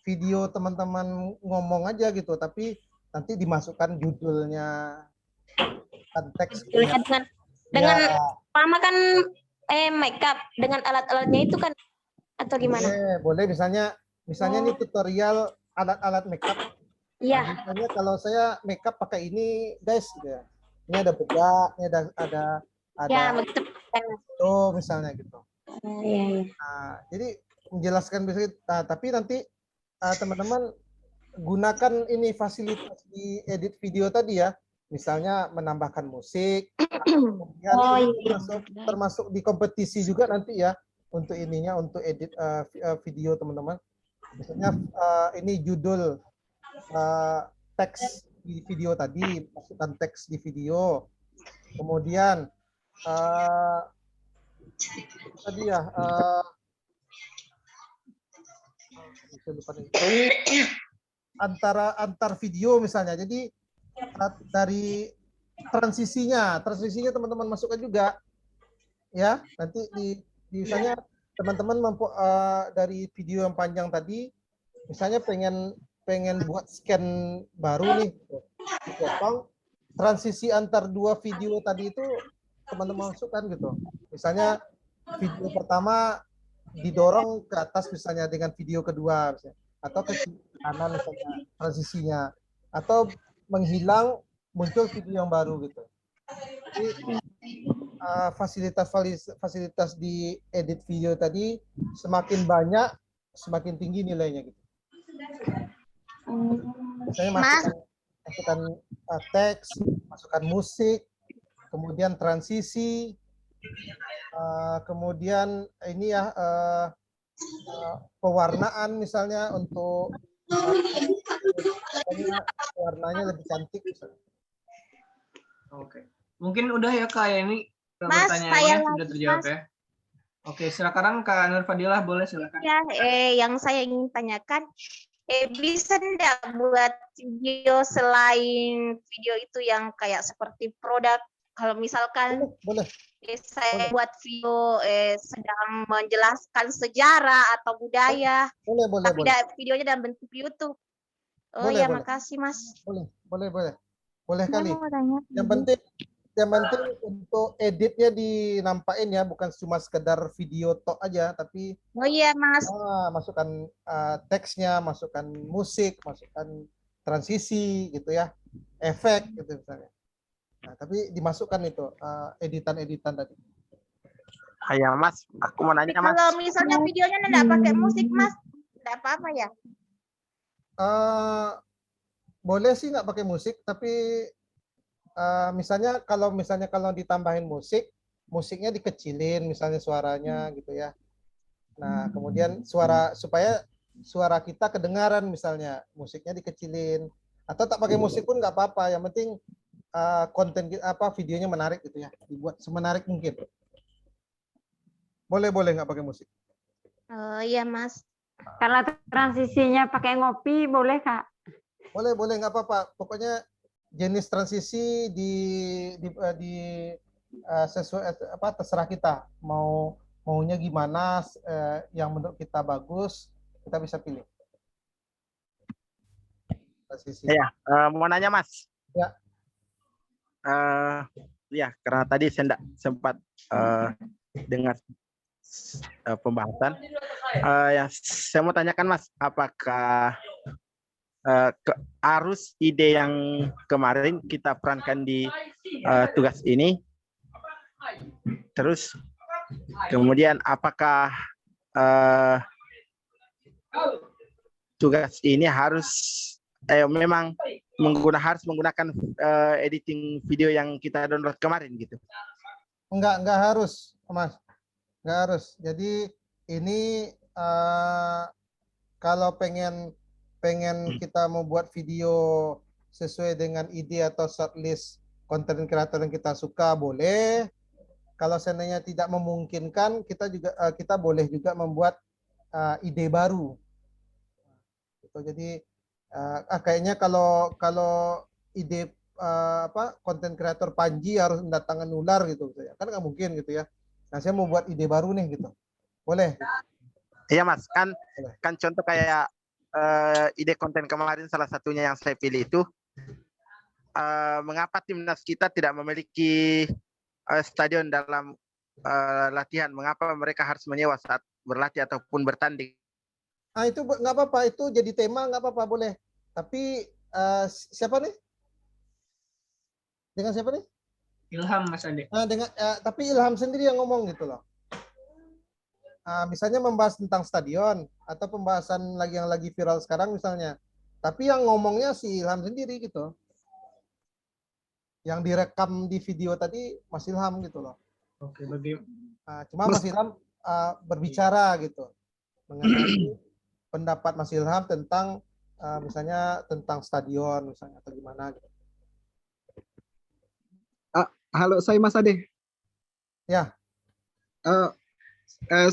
video teman-teman ngomong aja gitu, tapi nanti dimasukkan judulnya, teks. Dengan lama kan makeup dengan alat-alatnya itu kan atau gimana? Boleh misalnya nih tutorial alat-alat makeup. Iya. Nah, misalnya kalau saya makeup pakai ini guys gitu ya. Ini ada bedak, ini ada betul. Tuh misalnya gitu. Iya. Nah, jadi menjelaskan bisa. Nah, tapi nanti teman-teman gunakan ini fasilitas di edit video tadi ya. Misalnya menambahkan musik, termasuk di kompetisi juga nanti ya untuk ininya, untuk edit video teman-teman. Misalnya ini judul teks di video tadi, masukkan teks di video. Kemudian tadi ya antar video misalnya. Jadi dari transisinya teman-teman masukkan juga ya. Nanti di misalnya teman-teman dari video yang panjang tadi, misalnya pengen buat scan baru nih, dipotong, transisi antar dua video tadi itu teman-teman masukkan gitu. Misalnya video pertama didorong ke atas misalnya dengan video kedua misalnya, atau ke kanan misalnya transisinya, atau menghilang muncul video yang baru gitu. Jadi fasilitas di edit video tadi semakin banyak, semakin tinggi nilainya gitu. Misalnya masukkan teks, masukkan musik, kemudian transisi, kemudian ini ya pewarnaan misalnya untuk warnanya lebih cantik misalnya. Oke. Mungkin udah ya Kak ini Mas, saya pertanyaannya sudah lagi, terjawab Mas. ya. Oke, silakan Kak Nur Fadilah, boleh silakan. Ya, yang saya ingin tanyakan, bisa enggak buat video selain video itu yang kayak seperti produk? Kalau misalkan boleh. Saya buat video sedang menjelaskan sejarah atau budaya, tapi videonya dalam bentuk YouTube. Oh ya, makasih Mas. Boleh kali. Yang penting untuk editnya dinampakin ya, bukan cuma sekedar video tok aja, tapi oh iya Mas, masukkan teksnya, masukkan musik, masukkan transisi gitu ya, efek gitu misalnya. Nah, tapi dimasukkan itu editan-editan tadi. Ya Mas, aku mau nanya Mas. Kalau misalnya videonya enggak pakai musik Mas, enggak apa-apa ya? Boleh sih nggak pakai musik, tapi misalnya kalau ditambahin musiknya dikecilin misalnya suaranya gitu ya. Nah, kemudian supaya suara kita kedengaran misalnya, musiknya dikecilin atau tak pakai musik pun nggak apa-apa, yang penting konten videonya menarik gitu ya, dibuat semenarik mungkin. Boleh nggak pakai musik. Oh iya Mas. Kalau transisinya pakai ngopi boleh Kak? Boleh nggak apa-apa. Pokoknya jenis transisi sesuai terserah kita maunya gimana, yang menurut kita bagus kita bisa pilih. Transisi. Ya, mau nanya Mas. Ya. Ya, karena tadi saya tidak sempat dengar pembahasan. Yang saya mau tanyakan Mas, apakah arus ide yang kemarin kita perankan di tugas ini, terus kemudian apakah tugas ini harus memang harus menggunakan editing video yang kita download kemarin gitu? Enggak harus Mas, enggak harus. Jadi ini kalau pengen kita membuat video sesuai dengan ide atau shortlist konten kreator yang kita suka, boleh. Kalau seandainya tidak memungkinkan, kita boleh juga membuat ide baru. Jadi kayaknya kalau ide konten kreator Panji harus mendatangkan ular gitu, kan nggak mungkin gitu ya. Nah, saya mau buat ide baru nih gitu, boleh. Iya Mas, kan contoh kayak ide konten kemarin salah satunya yang saya pilih itu, mengapa timnas kita tidak memiliki stadion dalam latihan? Mengapa mereka harus menyewa saat berlatih ataupun bertanding? Itu nggak apa-apa, itu jadi tema nggak apa-apa, boleh. Tapi siapa nih? Dengan siapa nih? Ilham Mas Ade. Tapi Ilham sendiri yang ngomong gitu loh. Misalnya membahas tentang stadion atau pembahasan yang lagi viral sekarang misalnya. Tapi yang ngomongnya si Ilham sendiri gitu. Yang direkam di video tadi Mas Ilham gitu loh. Oke, cuma Mas Ilham berbicara gitu mengenai pendapat Mas Ilham tentang misalnya tentang stadion misalnya atau gimana gitu. Halo, saya Mas Ade. Ya.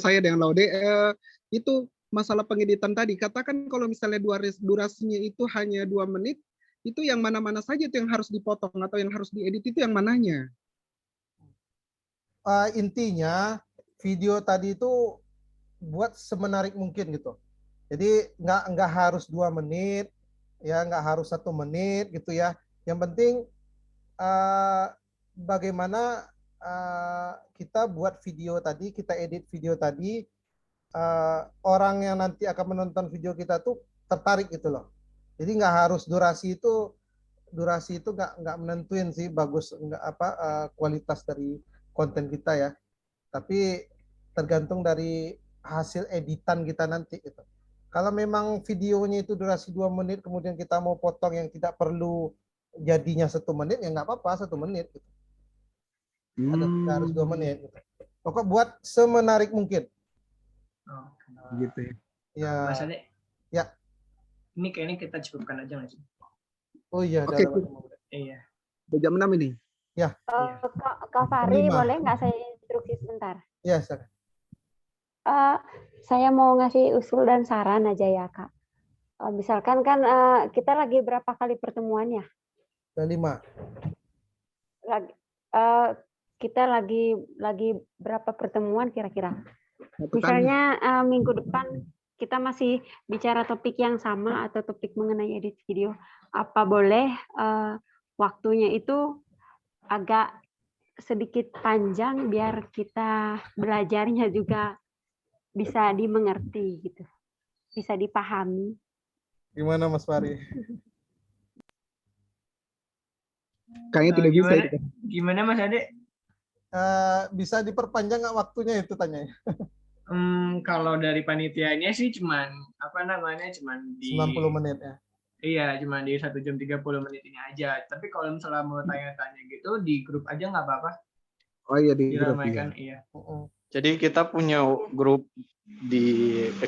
Saya dengan Laude. Itu masalah pengeditan tadi. Katakan kalau misalnya durasinya itu hanya 2 menit, itu yang mana-mana saja itu yang harus dipotong atau yang harus diedit itu yang mananya? Intinya video tadi itu buat semenarik mungkin gitu. Jadi nggak harus 2 menit, ya nggak harus 1 menit gitu ya. Yang penting bagaimana kita buat video tadi, kita edit video tadi, orang yang nanti akan menonton video kita tuh tertarik gitu loh. Jadi nggak harus durasi itu nggak menentuin sih bagus nggak kualitas dari konten kita ya. Tapi tergantung dari hasil editan kita nanti gitu. Kalau memang videonya itu durasi 2 menit, kemudian kita mau potong yang tidak perlu jadinya 1 menit, ya nggak apa-apa 1 menit. Gitu. Tidak harus 2 menit. Gitu. Pokok buat semenarik mungkin. Gitu ya. Ya. Mas Ade, Ya. ini kayaknya kita cukupkan aja nggak sih? Oh iya. Oke. Iya. Udah jam 6 ini. Ya. Kak Fahri, Lima. boleh nggak saya instruksi sebentar? Ya, silakan. Saya mau ngasih usul dan saran aja ya, Kak. Misalkan kan kita lagi berapa kali pertemuan ya? 5. Kita lagi berapa pertemuan kira-kira? Satu Misalnya minggu depan kita masih bicara topik yang sama atau topik mengenai edit video. Apa boleh waktunya itu agak sedikit panjang biar kita belajarnya juga bisa dimengerti gitu, bisa dipahami. Gimana Mas Fahri? Kayaknya tidak bisa. Gimana Mas Ade? Bisa diperpanjang nggak waktunya itu tanya? Kalau dari panitianya sih cuman cuman di 90 menit ya. Iya, cuma di 1 jam 30 menit ini aja. Tapi kalau misalnya mau tanya-tanya gitu di grup aja nggak apa-apa. Oh iya di grup. Diramaikan, iya. Jadi kita punya grup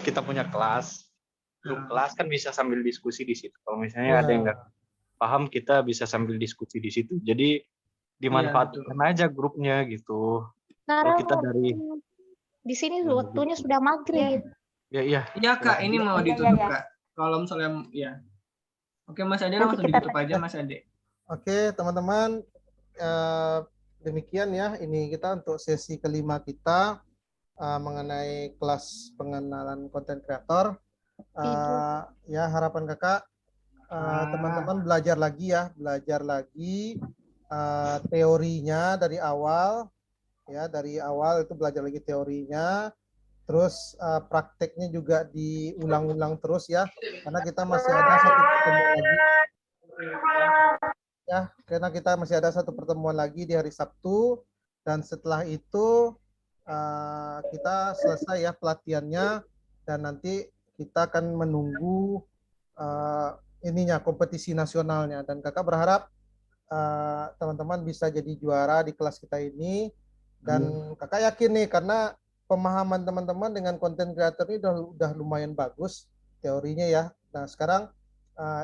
kita punya kelas. Grup kelas kan bisa sambil diskusi di situ. Kalau misalnya ada yang nggak paham, kita bisa sambil diskusi di situ. Jadi dimanfaatkan aja grupnya gitu. Kalau kita dari di sini waktunya sudah maghrib. Iya. Iya Kak, ini mau ditutup Kak. Kalau misalnya ya. Oke Mas Ade, langsung ditutup aja Mas Ade. Oke teman-teman, demikian ya. Ini kita untuk sesi kelima kita mengenai kelas pengenalan konten kreator. Ya harapan kakak teman-teman belajar lagi ya, teorinya dari awal ya, dari awal itu belajar lagi teorinya, terus prakteknya juga diulang-ulang terus ya, karena kita masih ada satu pertemuan lagi ya, karena kita masih ada satu pertemuan lagi di hari Sabtu, dan setelah itu kita selesai ya pelatihannya, dan nanti kita akan menunggu kompetisi nasionalnya, dan kakak berharap teman-teman bisa jadi juara di kelas kita ini, dan kakak yakin nih karena pemahaman teman-teman dengan konten kreator ini udah lumayan bagus teorinya ya. Nah sekarang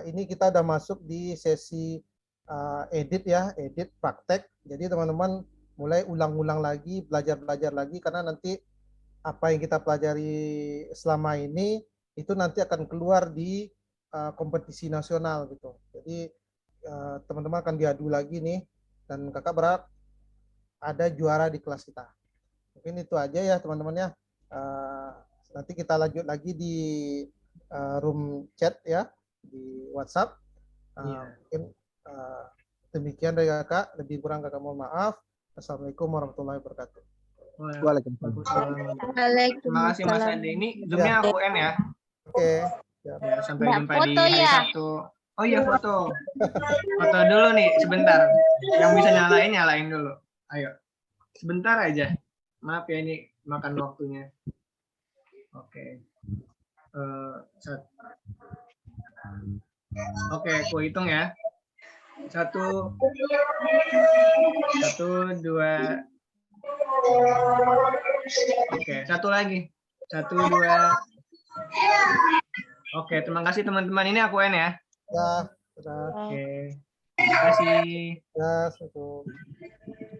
ini kita udah masuk di sesi edit ya, edit praktek. Jadi teman-teman mulai ulang-ulang lagi, belajar lagi, karena nanti apa yang kita pelajari selama ini itu nanti akan keluar di kompetisi nasional gitu. Jadi teman-teman akan diadu lagi nih, dan kakak berharap ada juara di kelas kita. Mungkin itu aja ya teman-teman ya. Nanti kita lanjut lagi di room chat ya, di WhatsApp. Mungkin demikian dari kakak, lebih kurang kakak mohon maaf. Assalamualaikum warahmatullahi wabarakatuh. Waalaikumsalam. Terima kasih Mas Ade. Ini Zoom-nya aku end ya. Oke. Ya, sampai jumpa di hari Sabtu. Oh iya foto. Foto dulu nih sebentar. Yang bisa nyalain dulu. Ayo. Sebentar aja. Maaf ya ini makan waktunya. Oke. Oke, aku hitung ya. 1, 2. Oke, 1 lagi. 1, 2. Oke, terima kasih teman-teman. Ini aku end ya. Ya, Oke. Terima kasih. Ya,